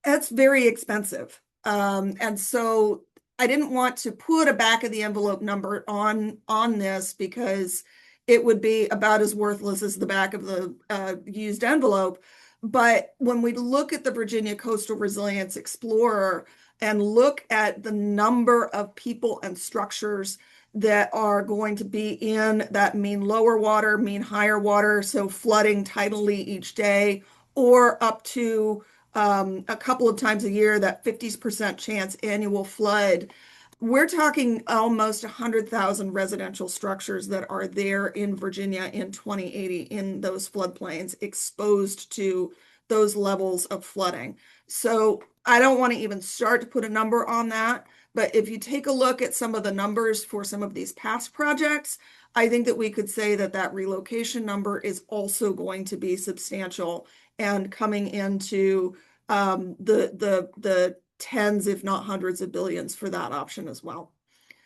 that's very expensive. And so I didn't want to put a back of the envelope number on this because it would be about as worthless as the back of the used envelope. But when we look at the Virginia Coastal Resilience Explorer and look at the number of people and structures that are going to be in that mean lower water, mean higher water, so flooding tidally each day, or up to a couple of times a year, that 50% chance annual flood. We're talking almost 100,000 residential structures that are there in Virginia in 2080 in those floodplains exposed to those levels of flooding. So I don't want to even start to put a number on that. But if you take a look at some of the numbers for some of these past projects, I think that we could say that that relocation number is also going to be substantial and coming into the tens, if not hundreds of billions for that option as well.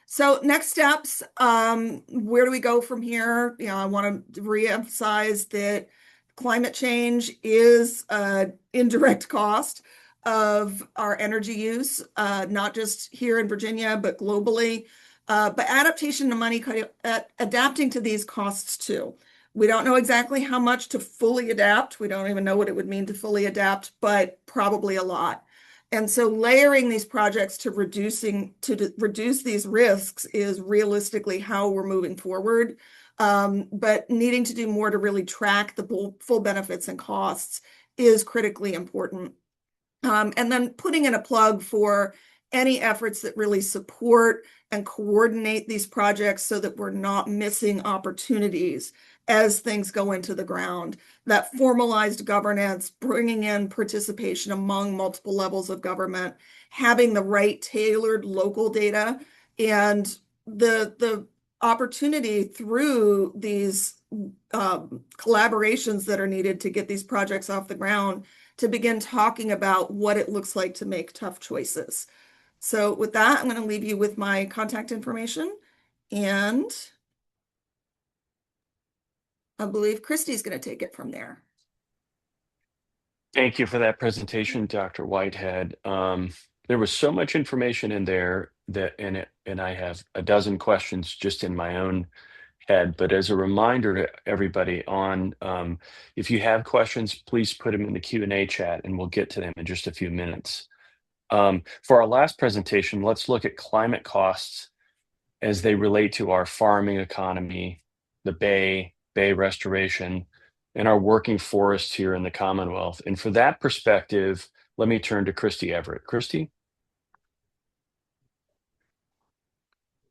So next steps, where do we go from here? I want to reemphasize that climate change is an indirect cost of our energy use, not just here in Virginia, but globally. But adaptation to money, adapting to these costs too. We don't know exactly how much to fully adapt. We don't even know what it would mean to fully adapt, but probably a lot. And so layering these projects to reduce these risks is realistically how we're moving forward. But needing to do more to really track the full benefits and costs is critically important. And then putting in a plug for any efforts that really support and coordinate these projects so that we're not missing opportunities as things go into the ground. That formalized governance, bringing in participation among multiple levels of government, having the right tailored local data, and the opportunity through these collaborations that are needed to get these projects off the ground to begin talking about what it looks like to make tough choices. So with that, I'm going to leave you with my contact information, and I believe Christy's going to take it from there. Thank you for that presentation, Dr. Whitehead. There was so much information in there and I have a dozen questions just in my own head. But as a reminder to everybody if you have questions, please put them in the Q&A chat and we'll get to them in just a few minutes. For our last presentation, let's look at climate costs as they relate to our farming economy, the bay restoration, and our working forests here in the Commonwealth. And for that perspective, let me turn to Christy Everett. Christy?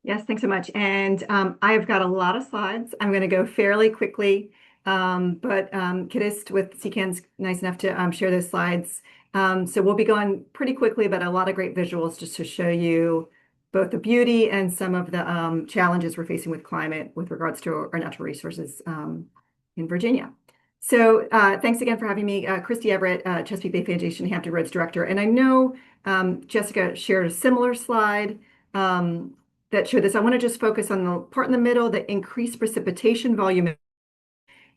Yes, thanks so much. And I've got a lot of slides. I'm going to go fairly quickly, but Kittist with CCAN's nice enough to share those slides. So we'll be going pretty quickly, but a lot of great visuals just to show you both the beauty and some of the challenges we're facing with climate with regards to our natural resources in Virginia. So thanks again for having me. Christy Everett, Chesapeake Bay Foundation Hampton Roads Director. And I know Jessica shared a similar slide that showed this. I want to just focus on the part in the middle, the increased precipitation volume.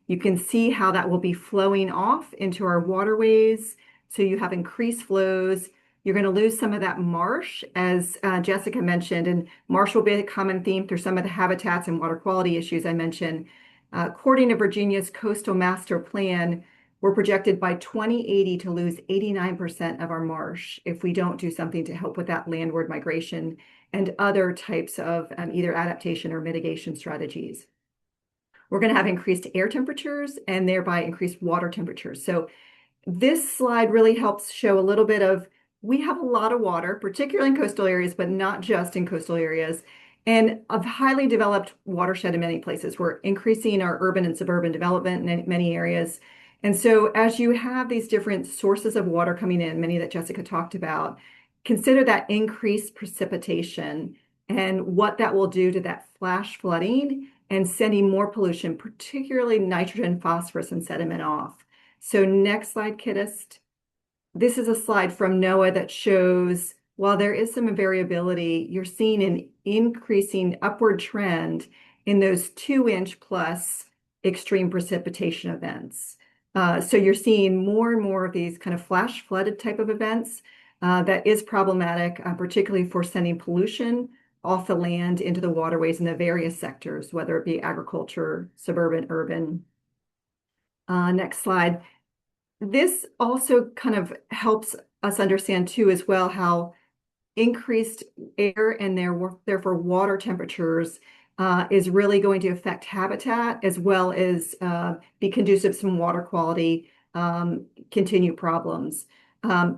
You can see how that will be flowing off into our waterways. So you have increased flows. You're going to lose some of that marsh, as Jessica mentioned, and marsh will be a common theme through some of the habitats and water quality issues I mentioned. According to Virginia's Coastal Master Plan, we're projected by 2080 to lose 89% of our marsh if we don't do something to help with that landward migration and other types of either adaptation or mitigation strategies. We're going to have increased air temperatures and thereby increased water temperatures. So this slide really helps show a little bit of, we have a lot of water, particularly in coastal areas, but not just in coastal areas, and a highly developed watershed in many places. We're increasing our urban and suburban development in many areas. And so as you have these different sources of water coming in, many that Jessica talked about, consider that increased precipitation and what that will do to that flash flooding and sending more pollution, particularly nitrogen, phosphorus, and sediment off. So next slide, Kittist. This is a slide from NOAA that shows, while there is some variability, you're seeing an increasing upward trend in those 2-inch plus extreme precipitation events. So you're seeing more and more of these kind of flash flooded type of events. That is problematic, particularly for sending pollution off the land into the waterways in the various sectors, whether it be agriculture, suburban, urban. Next slide. This also kind of helps us understand too as well how increased air and therefore water temperatures is really going to affect habitat as well as be conducive to some water quality continue problems.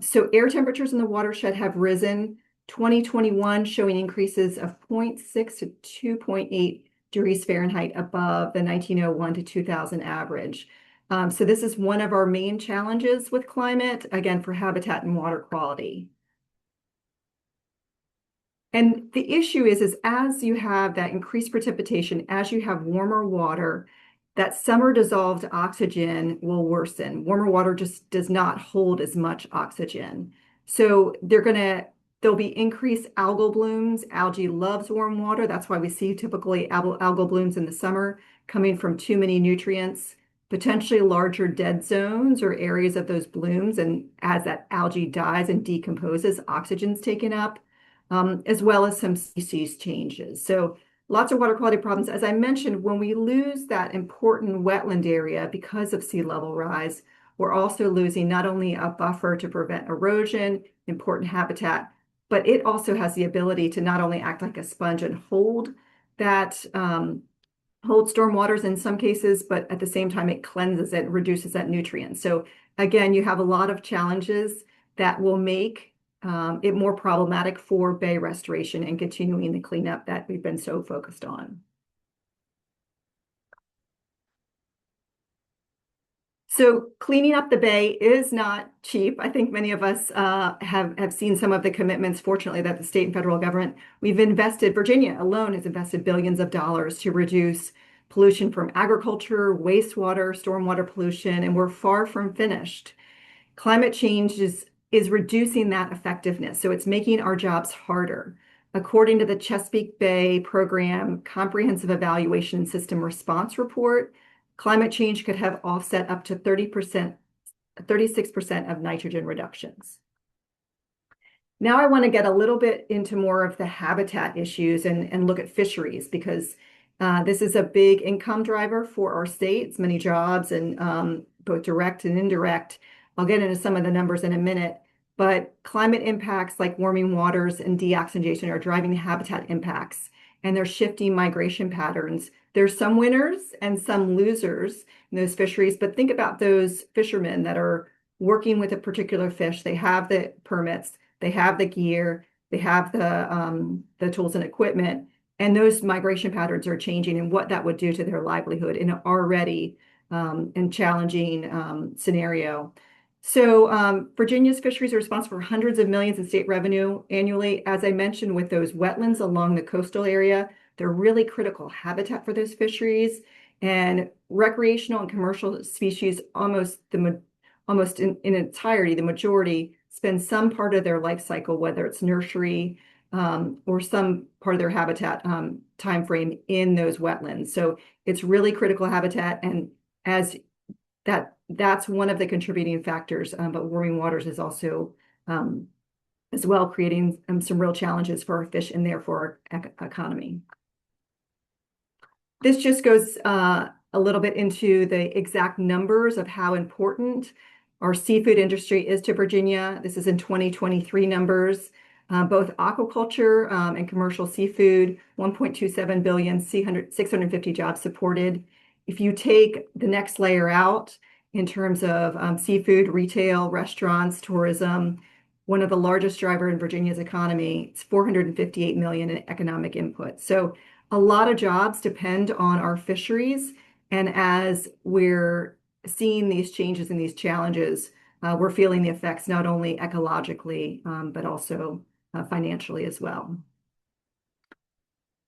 So air temperatures in the watershed have risen. 2021 showing increases of 0.6 to 2.8 degrees Fahrenheit above the 1901 to 2000 average. So this is one of our main challenges with climate, again, for habitat and water quality. And the issue is as you have that increased precipitation, as you have warmer water, that summer dissolved oxygen will worsen. Warmer water just does not hold as much oxygen. So there'll be increased algal blooms. Algae loves warm water. That's why we see typically algal blooms in the summer coming from too many nutrients, potentially larger dead zones or areas of those blooms. And as that algae dies and decomposes, oxygen's taken up, as well as some species changes. So lots of water quality problems. As I mentioned, when we lose that important wetland area because of sea level rise, we're also losing not only a buffer to prevent erosion, important habitat, but it also has the ability to not only act like a sponge and hold storm waters in some cases, but at the same time, it cleanses it, reduces that nutrient. So again, you have a lot of challenges that will make it more problematic for bay restoration and continuing the cleanup that we've been so focused on. So cleaning up the bay is not cheap. I think many of us have seen some of the commitments, fortunately, that the state and federal government, Virginia alone has invested billions of dollars to reduce pollution from agriculture, wastewater, stormwater pollution, and we're far from finished. Climate change is reducing that effectiveness. So it's making our jobs harder. According to the Chesapeake Bay Program Comprehensive Evaluation System Response Report, climate change could have offset up to 36% of nitrogen reductions. Now I want to get a little bit into more of the habitat issues and look at fisheries because this is a big income driver for our states, many jobs and both direct and indirect. I'll get into some of the numbers in a minute, but climate impacts like warming waters and deoxygenation are driving habitat impacts and they're shifting migration patterns. There's some winners and some losers in those fisheries, but think about those fishermen that are working with a particular fish. They have the permits, they have the gear, they have the tools and equipment, and those migration patterns are changing and what that would do to their livelihood in an already and challenging scenario. So Virginia's fisheries are responsible for hundreds of millions in state revenue annually. As I mentioned, with those wetlands along the coastal area, they're really critical habitat for those fisheries. And recreational and commercial species, almost in entirety, the majority spend some part of their life cycle, whether it's nursery or some part of their habitat time frame in those wetlands. So it's really critical habitat, and that's one of the contributing factors. But warming waters is also as well creating some real challenges for our fish and therefore our economy. This just goes a little bit into the exact numbers of how important our seafood industry is to Virginia. This is in 2023 numbers. Both aquaculture and commercial seafood, 1.27 billion, 650 jobs supported. If you take the next layer out in terms of seafood, retail, restaurants, tourism, one of the largest driver in Virginia's economy, it's 458 million in economic input. So a lot of jobs depend on our fisheries. And as we're seeing these changes and these challenges, we're feeling the effects not only ecologically, but also financially as well.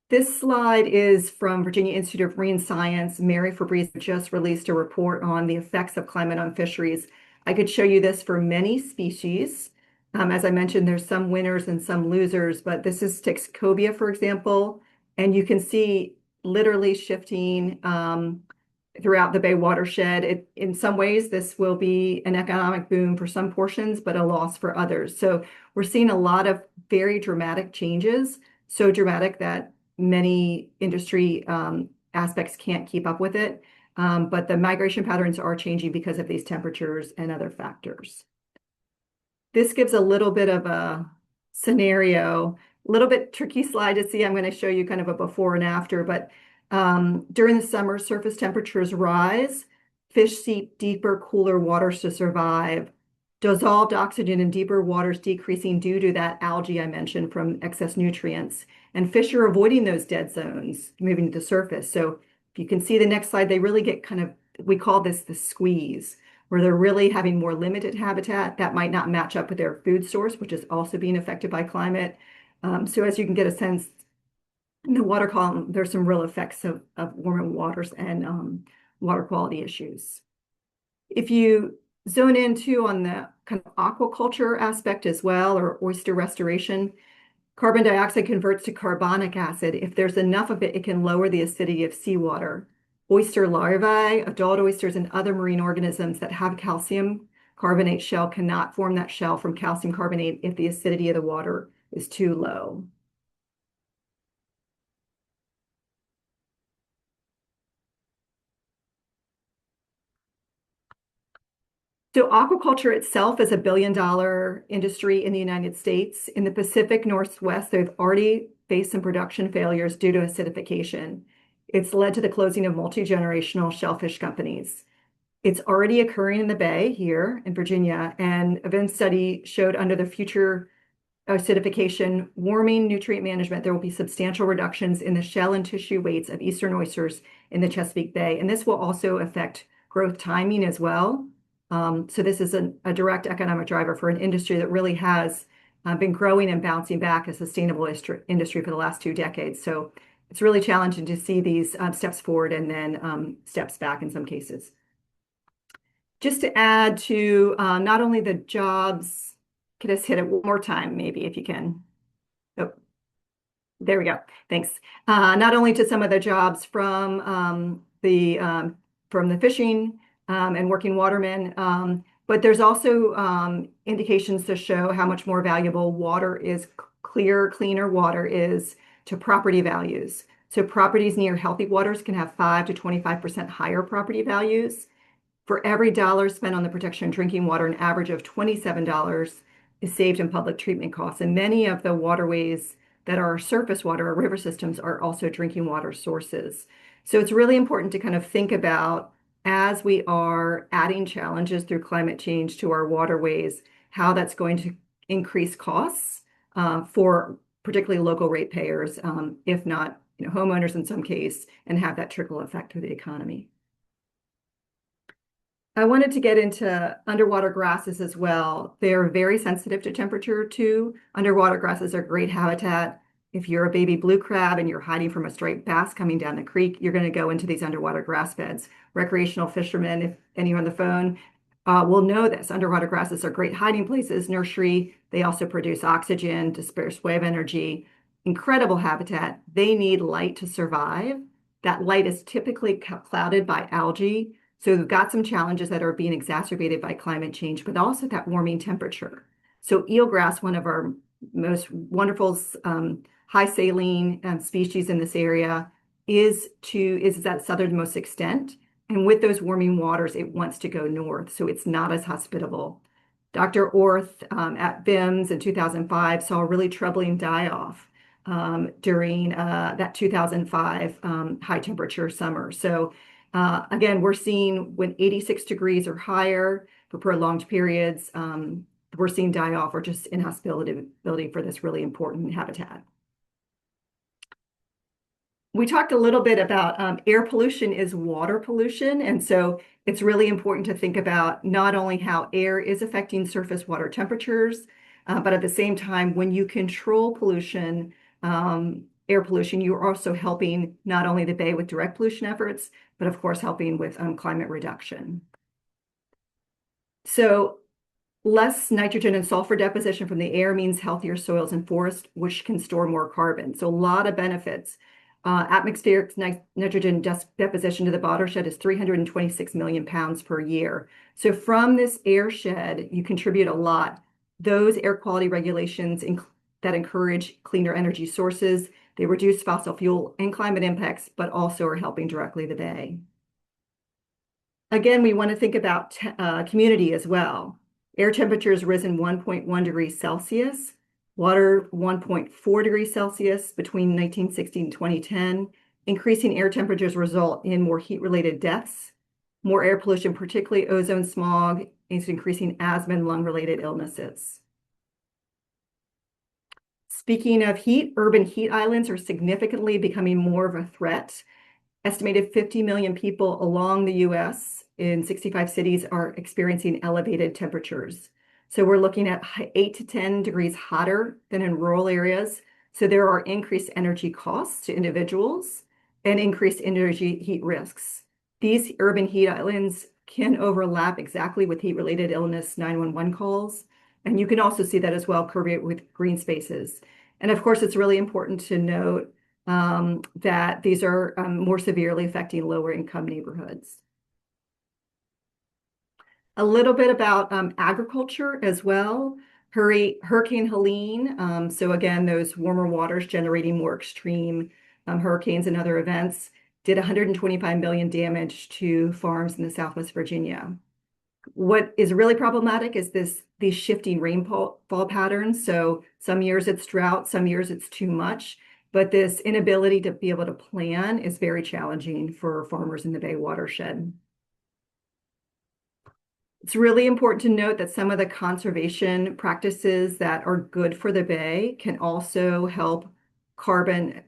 This slide is from Virginia Institute of Marine Science. Mary Fabrice just released a report on the effects of climate on fisheries. I could show you this for many species. As I mentioned, there's some winners and some losers, but this is Tixcobia, for example, and you can see literally shifting throughout the Bay watershed. In some ways, this will be an economic boom for some portions, but a loss for others. So we're seeing a lot of very dramatic changes, so dramatic that many industry aspects can't keep up with it. But the migration patterns are changing because of these temperatures and other factors. This gives a little bit of a scenario. A little bit tricky slide to see. I'm going to show you kind of a before and after, but during the summer, surface temperatures rise. Fish seek deeper, cooler waters to survive. Dissolved oxygen in deeper waters decreasing due to that algae I mentioned from excess nutrients. And fish are avoiding those dead zones, moving to the surface. So if you can see the next slide, they really get kind of, we call this the squeeze, where they're really having more limited habitat that might not match up with their food source, which is also being affected by climate. So as you can get a sense, in the water column, there's some real effects of warming waters and water quality issues. If you zone in too on the kind of aquaculture aspect as well, or oyster restoration, carbon dioxide converts to carbonic acid. If there's enough of it, it can lower the acidity of seawater. Oyster larvae, adult oysters, and other marine organisms that have calcium carbonate shell cannot form that shell from calcium carbonate if the acidity of the water is too low. So aquaculture itself is a billion-dollar industry in the United States. In the Pacific Northwest, they've already faced some production failures due to acidification. It's led to the closing of multi-generational shellfish companies. It's already occurring in the Bay here in Virginia, and a VIM study showed under the future acidification, warming, nutrient management, there will be substantial reductions in the shell and tissue weights of eastern oysters in the Chesapeake Bay. And this will also affect growth timing as well. So this is a direct economic driver for an industry that really has been growing and bouncing back a sustainable industry for the last 2 decades. So it's really challenging to see these steps forward and then steps back in some cases. Just to add to not only the jobs, could I just hit it one more time, maybe, if you can? Oh, there we go. Thanks. Not only to some of the jobs from the fishing and working watermen, but there's also indications to show how much more valuable water is, cleaner water is to property values. So properties near healthy waters can have 5 to 25% higher property values. For every dollar spent on the protection of drinking water, an average of $27 is saved in public treatment costs. And many of the waterways that are surface water or river systems are also drinking water sources. So it's really important to kind of think about, as we are adding challenges through climate change to our waterways, how that's going to increase costs for particularly local ratepayers, if not homeowners in some case, and have that trickle effect through the economy. I wanted to get into underwater grasses as well. They're very sensitive to temperature too. Underwater grasses are great habitat. If you're a baby blue crab and you're hiding from a striped bass coming down the creek, you're going to go into these underwater grass beds. Recreational fishermen, if anyone on the phone, will know this. Underwater grasses are great hiding places, nursery. They also produce oxygen, disperse wave energy, incredible habitat. They need light to survive. That light is typically clouded by algae. So we've got some challenges that are being exacerbated by climate change, but also that warming temperature. So eelgrass, one of our most wonderful high saline species in this area, is that southernmost extent. And with those warming waters, it wants to go north. So it's not as hospitable. Dr. Orth at VIMS in 2005 saw a really troubling die-off during that 2005 high temperature summer. So again, we're seeing when 86 degrees or higher for prolonged periods, we're seeing die off or just inhospitability for this really important habitat. We talked a little bit about air pollution is water pollution. And so it's really important to think about not only how air is affecting surface water temperatures, but at the same time, when you control pollution, air pollution, you're also helping not only the Bay with direct pollution efforts, but of course helping with climate reduction. So less nitrogen and sulfur deposition from the air means healthier soils and forests, which can store more carbon. So a lot of benefits. Atmospheric nitrogen deposition to the watershed is 326 million pounds per year. So from this airshed, you contribute a lot. Those air quality regulations that encourage cleaner energy sources, they reduce fossil fuel and climate impacts, but also are helping directly the Bay. Again, we want to think about community as well. Air temperature has risen 1.1 degrees Celsius. water 1.4 degrees Celsius between 1960 and 2010. Increasing air temperatures result in more heat-related deaths, more air pollution, particularly ozone smog, is increasing asthma and lung-related illnesses. Speaking of heat, urban heat islands are significantly becoming more of a threat. Estimated 50 million people along the US in 65 cities are experiencing elevated temperatures. So we're looking at 8 to 10 degrees hotter than in rural areas. So there are increased energy costs to individuals and increased energy heat risks. These urban heat islands can overlap exactly with heat-related illness 911 calls. And you can also see that as well coordinate with green spaces. And of course, it's really important to note that these are more severely affecting lower income neighborhoods. A little bit about agriculture as well. Hurricane Helene, so again, those warmer waters generating more extreme hurricanes and other events, did 125 million damage to farms in the Southwest Virginia. What is really problematic is these shifting rainfall patterns. So some years it's drought, some years it's too much, but this inability to be able to plan is very challenging for farmers in the Bay watershed. It's really important to note that some of the conservation practices that are good for the Bay can also help carbon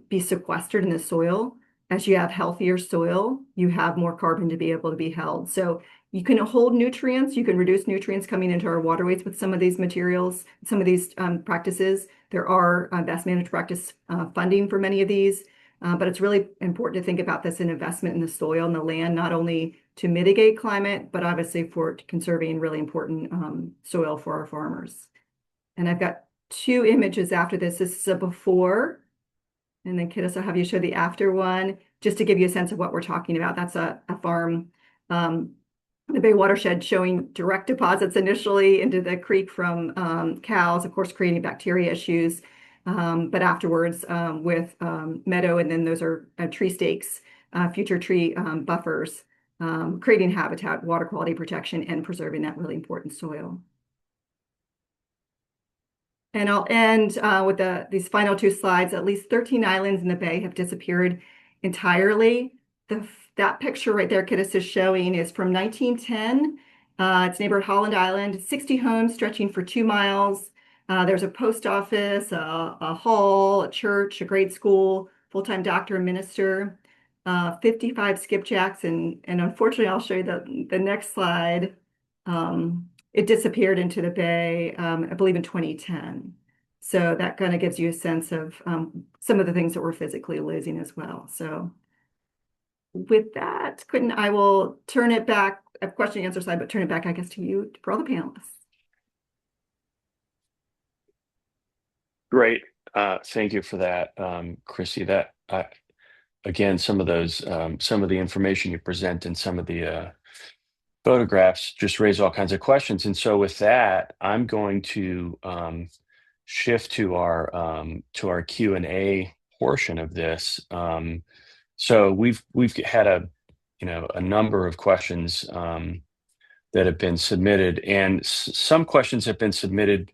be sequestered in the soil. As you have healthier soil, you have more carbon to be able to be held. So you can hold nutrients, you can reduce nutrients coming into our waterways with some of these materials, some of these practices. There are best managed practice funding for many of these, but it's really important to think about this an investment in the soil and the land, not only to mitigate climate, but obviously for conserving really important soil for our farmers. And I've got two images after this. This is a before, and then Kidis, I'll have you show the after one, just to give you a sense of what we're talking about. That's a farm, the Bay watershed, showing direct deposits initially into the creek from cows, of course, creating bacteria issues, but afterwards with meadow, and then those are tree stakes, future tree buffers, creating habitat, water quality protection, and preserving that really important soil. And I'll end with these final two slides. At least 13 islands in the Bay have disappeared entirely. That picture right there Kidis is showing is from 1910. It's neighborhood Holland Island, 60 homes stretching for 2 miles. There's a post office, a hall, a church, a grade school, full-time doctor and minister, 55 skipjacks, and unfortunately, I'll show you the next slide. It disappeared into the Bay, I believe in 2010. So that kind of gives you a sense of some of the things that we're physically losing as well. So with that, Quentin, I will turn it back, a question and answer side, but turn it back, I guess, to you for all the panelists. Great. Thank you for that, Chrissy. That again, some of the information you present and some of the photographs just raise all kinds of questions. And so with that, I'm going to shift to our Q&A portion of this. So we've had a number of questions that have been submitted, and some questions have been submitted.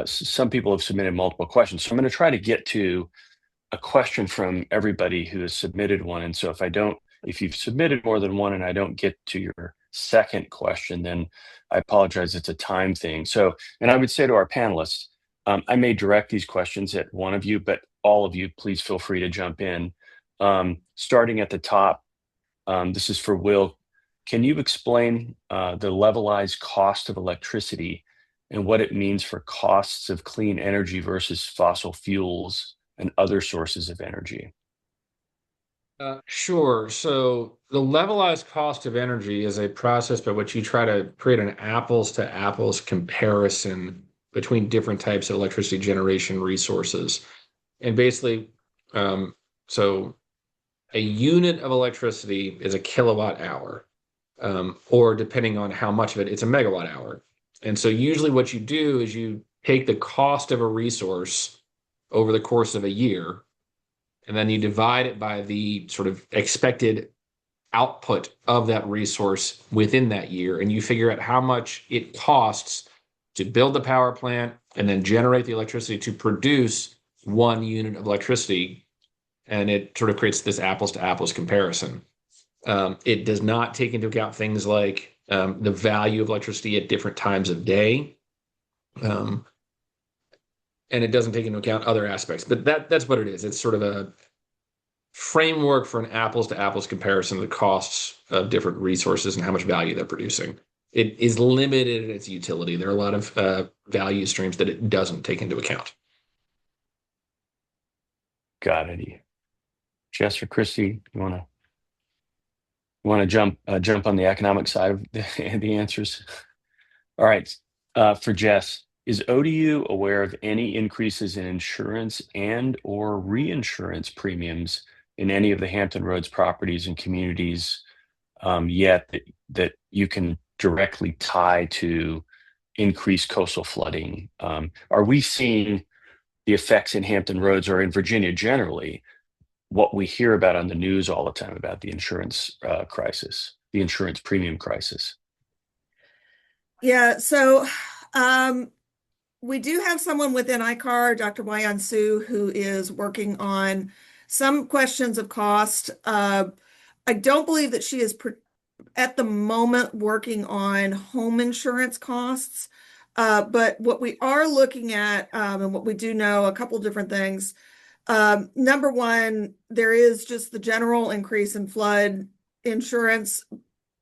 Some people have submitted multiple questions. So I'm going to try to get to a question from everybody who has submitted one. And so if you've submitted more than one and I don't get to your second question, then I apologize. It's a time thing. So, and I would say to our panelists, I may direct these questions at one of you, but all of you, please feel free to jump in. Starting at the top, this is for Will. Can you explain the levelized cost of electricity and what it means for costs of clean energy versus fossil fuels and other sources of energy? Sure. So the levelized cost of energy is a process by which you try to create an apples to apples comparison between different types of electricity generation resources. And basically, so a unit of electricity is a kilowatt hour, or depending on how much of it, it's a megawatt hour. And so usually what you do is you take the cost of a resource over the course of a year, and then you divide it by the sort of expected output of that resource within that year, and you figure out how much it costs to build the power plant and then generate the electricity to produce 1 unit of electricity. And it sort of creates this apples to apples comparison. It does not take into account things like the value of electricity at different times of day. And it doesn't take into account other aspects, but that's what it is. It's sort of a framework for an apples to apples comparison of the costs of different resources and how much value they're producing. It is limited in its utility. There are a lot of value streams that it doesn't take into account. Got it. Jess or Christy, you want to jump on the economic side of the answers? All right. For Jess, is ODU aware of any increases in insurance and or reinsurance premiums in any of the Hampton Roads properties and communities yet that you can directly tie to increased coastal flooding? Are we seeing the effects in Hampton Roads or in Virginia generally, what we hear about on the news all the time about the insurance crisis, the insurance premium crisis? Yeah, so we do have someone within ICAR, Dr. Wayan Su, who is working on some questions of cost. I don't believe that she is at the moment working on home insurance costs. But what we are looking at, and what we do know, a couple different things. Number one, there is just the general increase in flood insurance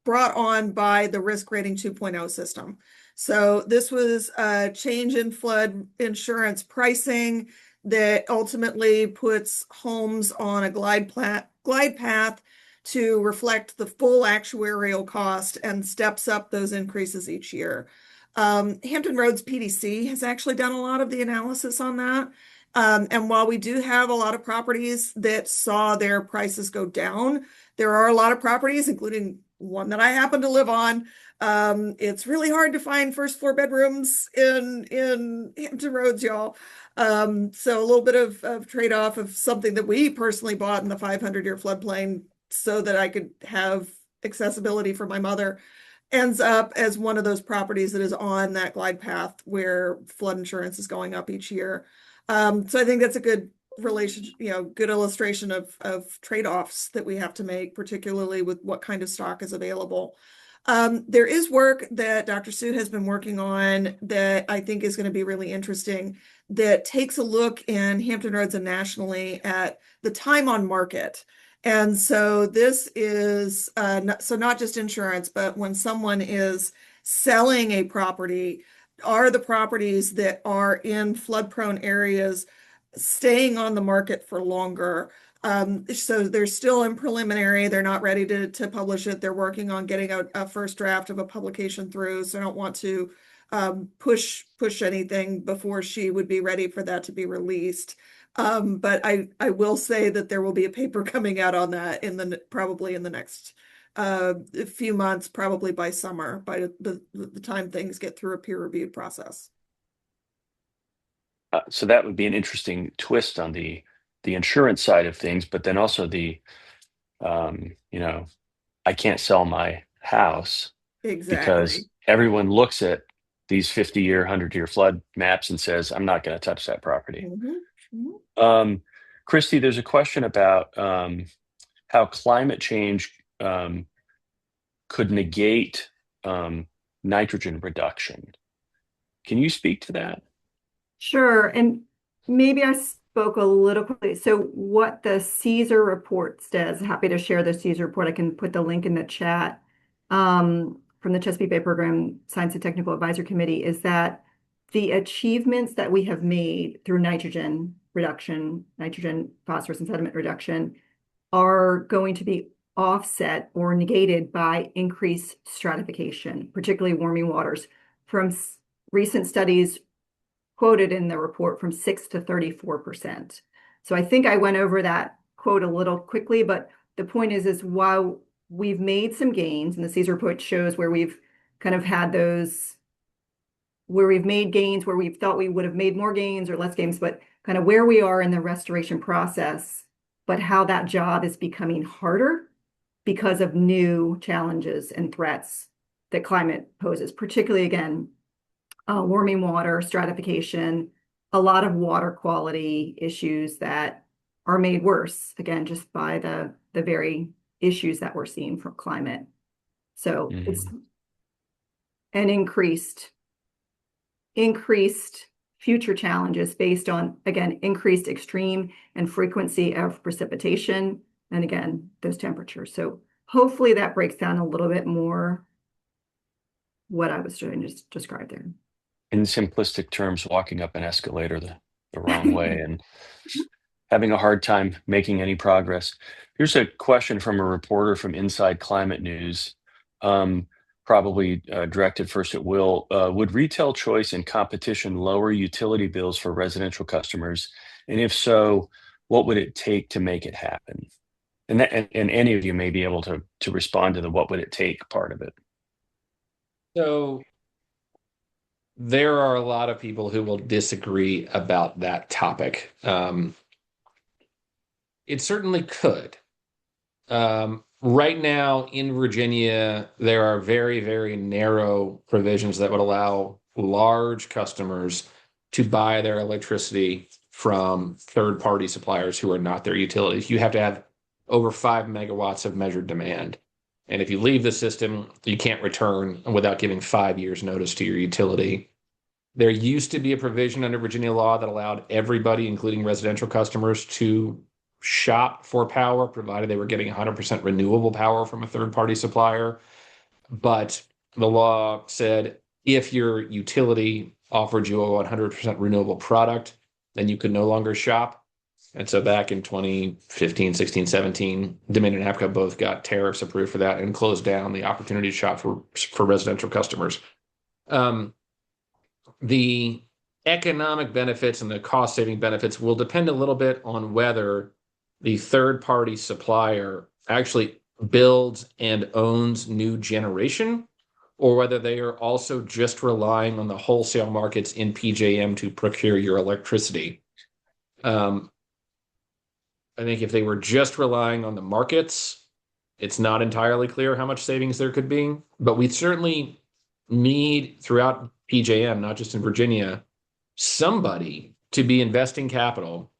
brought on by the risk rating 2.0 system. So this was a change in flood insurance pricing that ultimately puts homes on a glide path to reflect the full actuarial cost and steps up those increases each year. Hampton Roads PDC has actually done a lot of the analysis on that. And while we do have a lot of properties that saw their prices go down, there are a lot of properties, including one that I happen to live on. It's really hard to find first floor bedrooms in Hampton Roads, y'all. So a little bit of trade-off of something that we personally bought in the 500-year floodplain so that I could have accessibility for my mother ends up as one of those properties that is on that glide path where flood insurance is going up each year. So I think that's a good good illustration of trade-offs that we have to make, particularly with what kind of stock is available. There is work that Dr. Su has been working on that I think is going to be really interesting, that takes a look in Hampton Roads and nationally at the time on market. And so this is not just insurance, but when someone is selling a property, are the properties that are in flood-prone areas staying on the market for longer? So they're still in preliminary. They're not ready to publish it. They're working on getting a first draft of a publication through. So I don't want to push anything before she would be ready for that to be released. But I will say that there will be a paper coming out on that probably in the next few months, probably by summer, by the time things get through a peer-reviewed process. So that would be an interesting twist on the insurance side of things, but then also I can't sell my house because Exactly. everyone looks at these 50-year, 100-year flood maps and says, I'm not going to touch that property. Mm-hmm. Mm-hmm. Christy, there's a question about how climate change could negate nitrogen reduction. Can you speak to that? Sure. And maybe I spoke a little quickly. So what the Caesar report says, happy to share the Caesar report. I can put the link in the chat from the Chesapeake Bay Program Science and Technical Advisory Committee, is that the achievements that we have made through nitrogen reduction, nitrogen, phosphorus, and sediment reduction are going to be offset or negated by increased stratification, particularly warming waters. From recent studies quoted in the report, from 6 to 34%. So I think I went over that quote a little quickly, but the point is while we've made some gains, and the Caesar report shows where we've kind of had those, where we've made gains, where we thought we would have made more gains or less gains, but kind of where we are in the restoration process, but how that job is becoming harder because of new challenges and threats that climate poses, particularly, again, warming water, stratification, a lot of water quality issues that are made worse, again, just by the very issues that we're seeing from climate. So it's an increased future challenges based on, again, increased extreme and frequency of precipitation, and again, those temperatures. So hopefully that breaks down a little bit more what I was trying to describe there. In simplistic terms, walking up an escalator the wrong way and having a hard time making any progress. Here's a question from a reporter from Inside Climate News, probably directed first at Will. Would retail choice and competition lower utility bills for residential customers? And if so, what would it take to make it happen? And any of you may be able to respond to the what would it take part of it. So there are a lot of people who will disagree about that topic. It certainly could. Right now in Virginia, there are very, very narrow provisions that would allow large customers to buy their electricity from third-party suppliers who are not their utilities. You have to have over 5 megawatts of measured demand. And if you leave the system, you can't return without giving 5 years notice to your utility. There used to be a provision under Virginia law that allowed everybody, including residential customers, to shop for power, provided they were getting 100% renewable power from a third-party supplier. But the law said if your utility offered you a 100% renewable product, then you could no longer shop. And so back in 2015, 16, 17, Dominion and APCO both got tariffs approved for that and closed down the opportunity to shop for residential customers. The economic benefits and the cost-saving benefits will depend a little bit on whether the third-party supplier actually builds and owns new generation, or whether they are also just relying on the wholesale markets in PJM to procure your electricity. I think if they were just relying on the markets, it's not entirely clear how much savings there could be. But we certainly need throughout PJM, not just in Virginia, somebody to be investing capital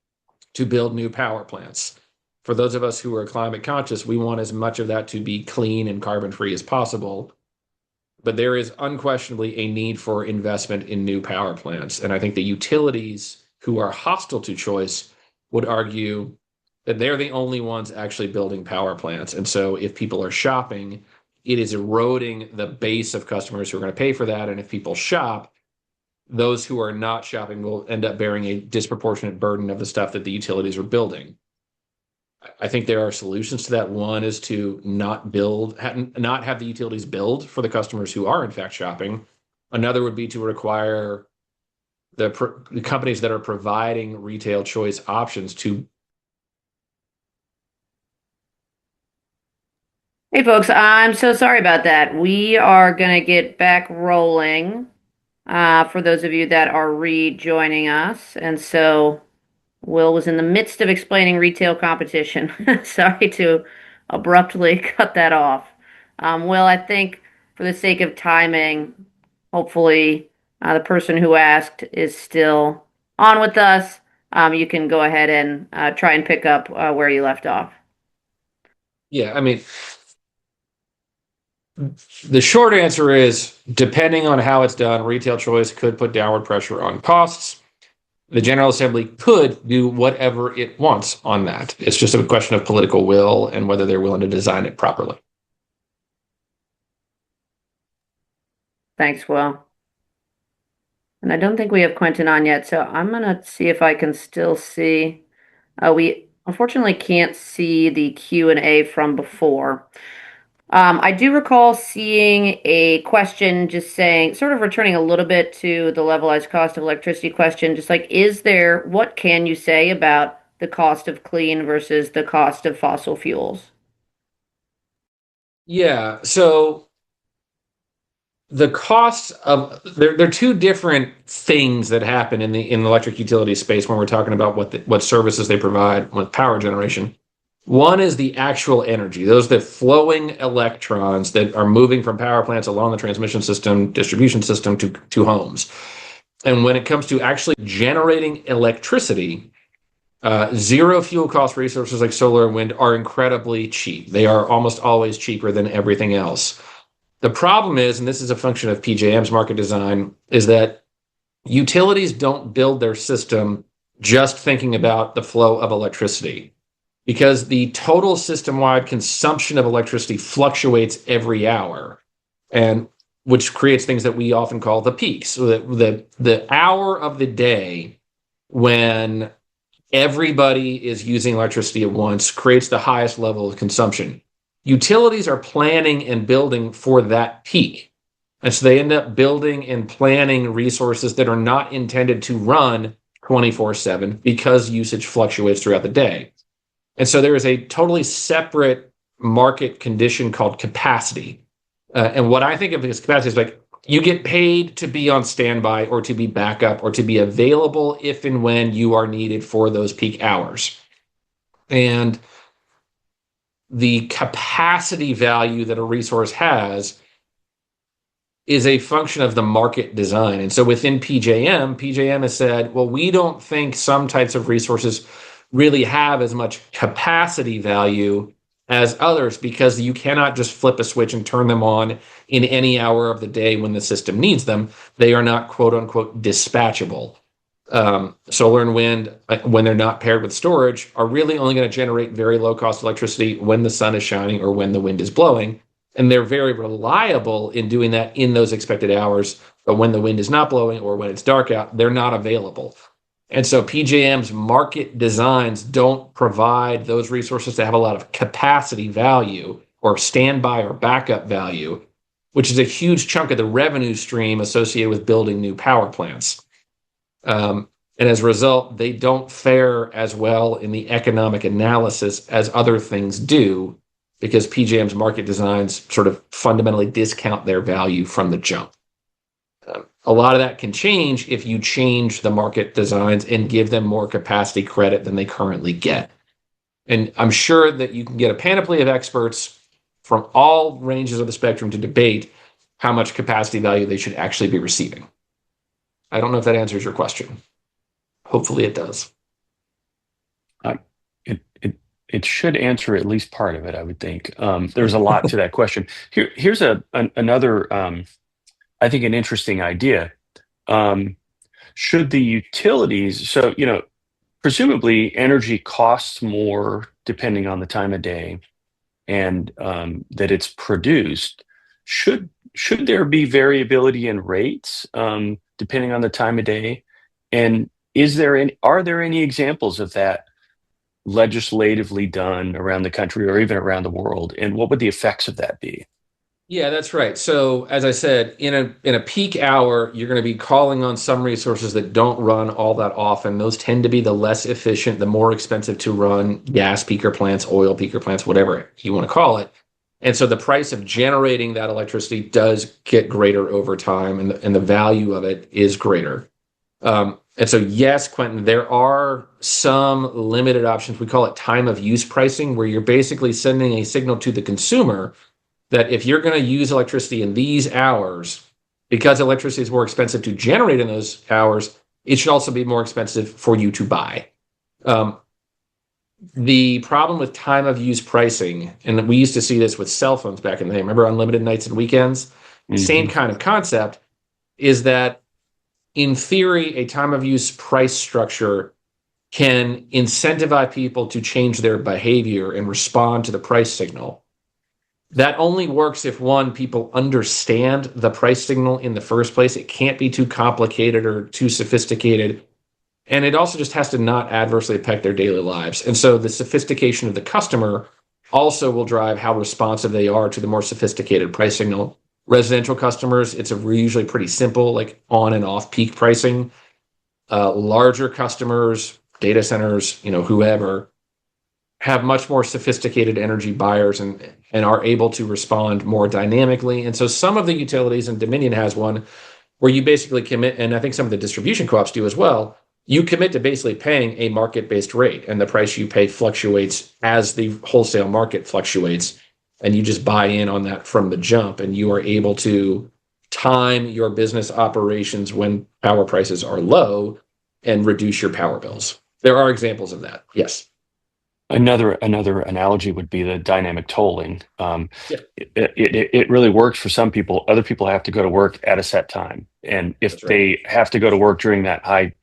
to build new power plants. For those of us who are climate conscious, we want as much of that to be clean and carbon free as possible. But there is unquestionably a need for investment in new power plants. And I think the utilities who are hostile to choice would argue that they're the only ones actually building power plants. And so if people are shopping, it is eroding the base of customers who are going to pay for that. And if people shop, those who are not shopping will end up bearing a disproportionate burden of the stuff that the utilities are building. I think there are solutions to that. One is to not have the utilities build for the customers who are in fact shopping. Another would be to require the companies that are providing retail choice options to. Hey folks, I'm so sorry about that. We are going to get back rolling for those of you that are rejoining us. And so Will was in the midst of explaining retail competition. Sorry to abruptly cut that off. Will, I think for the sake of timing, hopefully the person who asked is still on with us. You can go ahead and try and pick up where you left off. Yeah, I mean, the short answer is, depending on how it's done, retail choice could put downward pressure on costs. The General Assembly could do whatever it wants on that. It's just a question of political will and whether they're willing to design it properly. Thanks, Will. And I don't think we have Quentin on yet, so I'm going to see if I can still see. We unfortunately can't see the Q&A from before. I do recall seeing a question just saying, sort of returning a little bit to the levelized cost of electricity question, just like, what can you say about the cost of clean versus the cost of fossil fuels? Yeah, so the costs of there are two different things that happen in the electric utility space when we're talking about what services they provide with power generation. One is the actual energy. Those are the flowing electrons that are moving from power plants along the transmission system, distribution system to homes. And when it comes to actually generating electricity, zero fuel cost resources like solar and wind are incredibly cheap. They are almost always cheaper than everything else. The problem is, and this is a function of PJM's market design, is that utilities don't build their system just thinking about the flow of electricity, because the total system-wide consumption of electricity fluctuates every hour, and which creates things that we often call the peaks. So the hour of the day when everybody is using electricity at once creates the highest level of consumption. Utilities are planning and building for that peak. And so they end up building and planning resources that are not intended to run 24/7 because usage fluctuates throughout the day. And so there is a totally separate market condition called capacity. And what I think of as capacity is like you get paid to be on standby or to be backup or to be available if and when you are needed for those peak hours. And the capacity value that a resource has is a function of the market design. And so within PJM has said, well, we don't think some types of resources really have as much capacity value as others, because you cannot just flip a switch and turn them on in any hour of the day when the system needs them. They are not quote unquote dispatchable. Solar and wind, when they're not paired with storage, are really only going to generate very low cost electricity when the sun is shining or when the wind is blowing. And they're very reliable in doing that in those expected hours. But when the wind is not blowing or when it's dark out, they're not available. And so PJM's market designs don't provide those resources to have a lot of capacity value or standby or backup value, which is a huge chunk of the revenue stream associated with building new power plants. And as a result, they don't fare as well in the economic analysis as other things do, because PJM's market designs sort of fundamentally discount their value from the jump. A lot of that can change if you change the market designs and give them more capacity credit than they currently get. And I'm sure that you can get a panoply of experts from all ranges of the spectrum to debate how much capacity value they should actually be receiving. I don't know if that answers your question. Hopefully it does. It should answer at least part of it, I would think. There's a lot to that question. Here's another, I think, an interesting idea. Should the utilities, so, presumably energy costs more depending on the time of day and that it's produced. Should there be variability in rates depending on the time of day? And are there any examples of that legislatively done around the country or even around the world? And what would the effects of that be? Yeah, that's right. So as I said, in a peak hour, you're going to be calling on some resources that don't run all that often. Those tend to be the less efficient, the more expensive to run gas peaker plants, oil peaker plants, whatever you want to call it. And so the price of generating that electricity does get greater over time, and the value of it is greater. And so, yes, Quentin, there are some limited options. We call it time of use pricing, where you're basically sending a signal to the consumer that if you're going to use electricity in these hours, because electricity is more expensive to generate in those hours, it should also be more expensive for you to buy. The problem with time of use pricing, and we used to see this with cell phones back in the day, remember unlimited nights and weekends? Mm-hmm. Same kind of concept, is that in theory, a time of use price structure can incentivize people to change their behavior and respond to the price signal. That only works if, one, people understand the price signal in the first place. It can't be too complicated or too sophisticated. And it also just has to not adversely affect their daily lives. And so the sophistication of the customer also will drive how responsive they are to the more sophisticated price signal. Residential customers, it's usually pretty simple, like on and off peak pricing. Larger customers, data centers, whoever, have much more sophisticated energy buyers and are able to respond more dynamically. And so some of the utilities, and Dominion has one, where you basically commit, and I think some of the distribution co-ops do as well, you commit to basically paying a market-based rate, and the price you pay fluctuates as the wholesale market fluctuates, and you just buy in on that from the jump, and you are able to time your business operations when power prices are low and reduce your power bills. There are examples of that. Yes. Another analogy would be the dynamic tolling. Yeah. It really works for some people. Other people have to go to work at a set time, and if That's right. they have to go to work during that high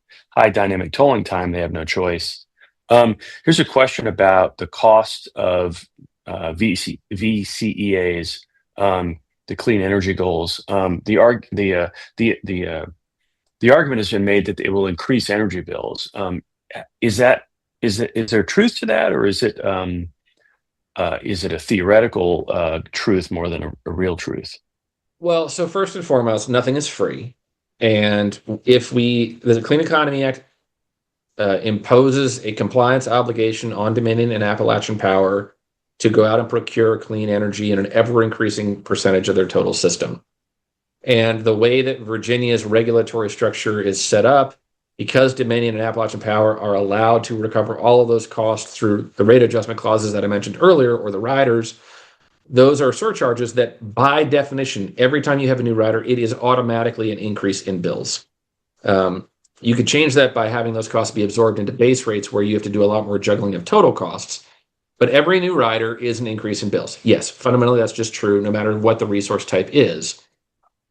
dynamic tolling time, they have no choice. Here's a question about the cost of VCEAs, the clean energy goals. The argument has been made that it will increase energy bills. Is there truth to that, or is it a theoretical truth more than a real truth? Well, so first and foremost, nothing is free. And if the Clean Economy Act imposes a compliance obligation on Dominion and Appalachian Power to go out and procure clean energy in an ever-increasing percentage of their total system. And the way that Virginia's regulatory structure is set up, because Dominion and Appalachian Power are allowed to recover all of those costs through the rate adjustment clauses that I mentioned earlier, or the riders, those are surcharges that, by definition, every time you have a new rider, it is automatically an increase in bills. You could change that by having those costs be absorbed into base rates, where you have to do a lot more juggling of total costs. But every new rider is an increase in bills. Yes, fundamentally, that's just true, no matter what the resource type is.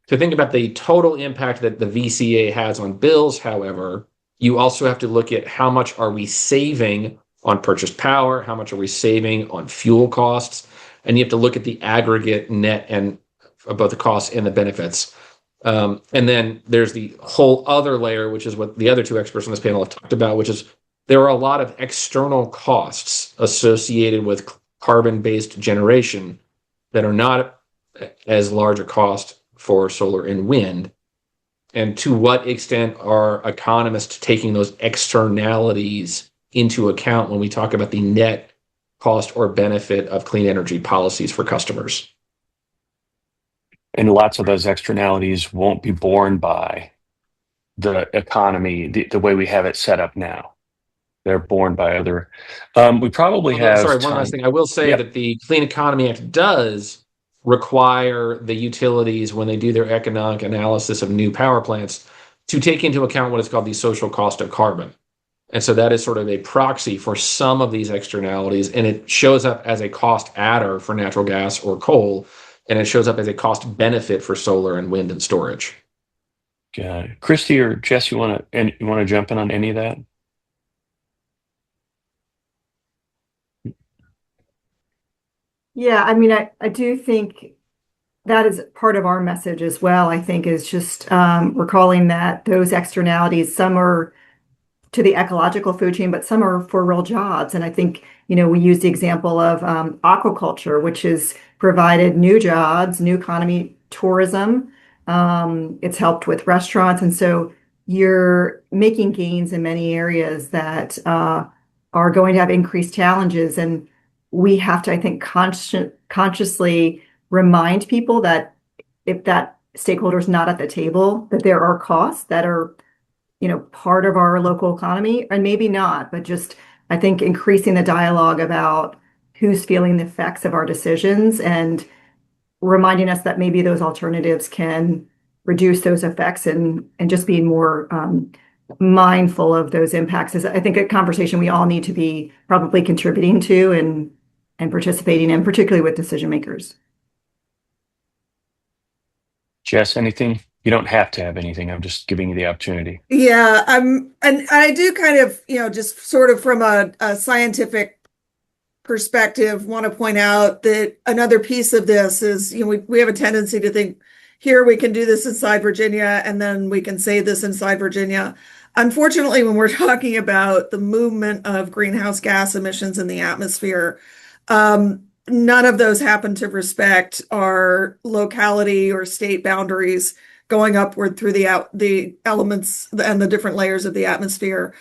To think about the total impact that the VCA has on bills, however, you also have to look at how much are we saving on purchased power, how much are we saving on fuel costs, and you have to look at the aggregate net and of both the costs and the benefits. And then there's the whole other layer, which is what the other two experts on this panel have talked about, which is there are a lot of external costs associated with carbon-based generation that are not as large a cost for solar and wind. And to what extent are economists taking those externalities into account when we talk about the net cost or benefit of clean energy policies for customers? And lots of those externalities won't be borne by the economy the way we have it set up now. They're borne by other. We probably have. Sorry, one last thing. I will say that the Clean Economy Act does require the utilities, when they do their economic analysis of new power plants, to take into account what is called the social cost of carbon. And so that is sort of a proxy for some of these externalities, and it shows up as a cost adder for natural gas or coal, and it shows up as a cost benefit for solar and wind and storage. Got it. Christy or Jess, you want to jump in on any of that? Yeah, I mean, I do think that is part of our message as well, I think, is just recalling that those externalities, some are to the ecological food chain, but some are for real jobs. And I think, we use the example of aquaculture, which has provided new jobs, new economy, tourism. It's helped with restaurants. And so you're making gains in many areas that are going to have increased challenges. And we have to, I think, consciously remind people that if that stakeholder is not at the table, that there are costs that are, part of our local economy, and maybe not, but just, I think, increasing the dialogue about who's feeling the effects of our decisions and reminding us that maybe those alternatives can reduce those effects, and just being more mindful of those impacts is, I think, a conversation we all need to be probably contributing to and participating in, particularly with decision makers. Jess, anything? You don't have to have anything. I'm just giving you the opportunity. Yeah, and I do kind of, just sort of from a scientific perspective, want to point out that another piece of this is, we have a tendency to think, here we can do this inside Virginia, and then we can say this inside Virginia. Unfortunately, when we're talking about the movement of greenhouse gas emissions in the atmosphere, none of those happen to respect our locality or state boundaries going upward through the elements and the different layers of the atmosphere.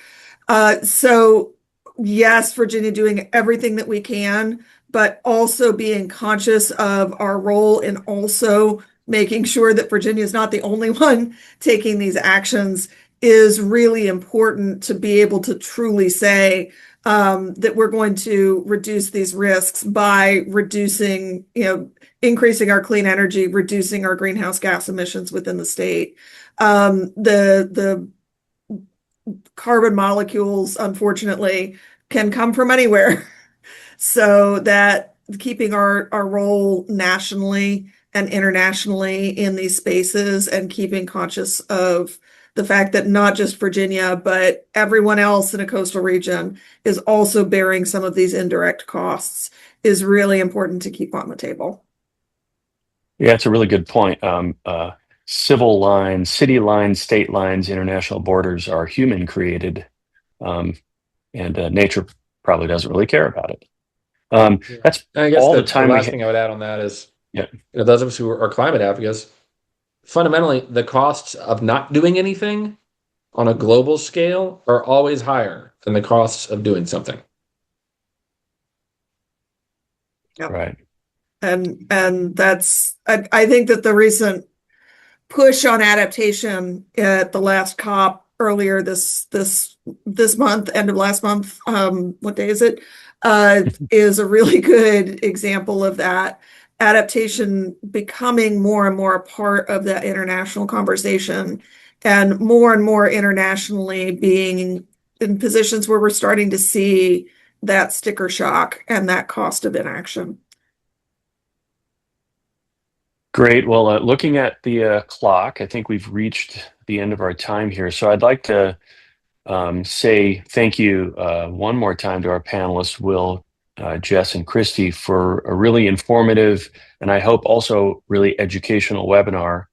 So yes, Virginia doing everything that we can, but also being conscious of our role in also making sure that Virginia is not the only one taking these actions is really important to be able to truly say that we're going to reduce these risks by reducing, increasing our clean energy, reducing our greenhouse gas emissions within the state. The carbon molecules, unfortunately, can come from anywhere. So that keeping our role nationally and internationally in these spaces and keeping conscious of the fact that not just Virginia, but everyone else in a coastal region is also bearing some of these indirect costs is really important to keep on the table. Yeah, it's a really good point. Civil lines, city lines, state lines, international borders are human created, and nature probably doesn't really care about it. That's I guess all the, the the time we last have. thing I would add on that is, Yeah. those of us who are climate advocates, fundamentally, the costs of not doing anything on a global scale are always higher than the costs of doing something. Yep. Right. And that's I think that the recent push on adaptation at the last COP earlier this month, end of last month, what day is it? Is a really good example of that. Adaptation becoming more and more a part of that international conversation, and more internationally being in positions where we're starting to see that sticker shock and that cost of inaction. Great. Well, looking at the clock, I think we've reached the end of our time here. So I'd like to say thank you one more time to our panelists, Will, Jess, and Christy, for a really informative and I hope also really educational webinar.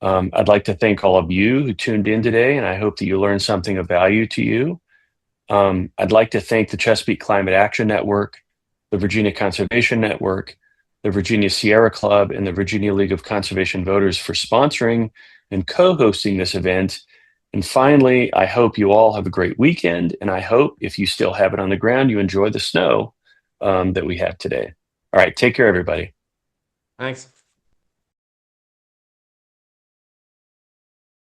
I'd like to thank all of you who tuned in today, and I hope that you learned something of value to you. I'd like to thank the Chesapeake Climate Action Network, the Virginia Conservation Network, the Virginia Sierra Club, and the Virginia League of Conservation Voters for sponsoring and co-hosting this event. And finally, I hope you all have a great weekend, and I hope if you still have it on the ground, you enjoy the snow that we have today. All right, take care, everybody. Thanks.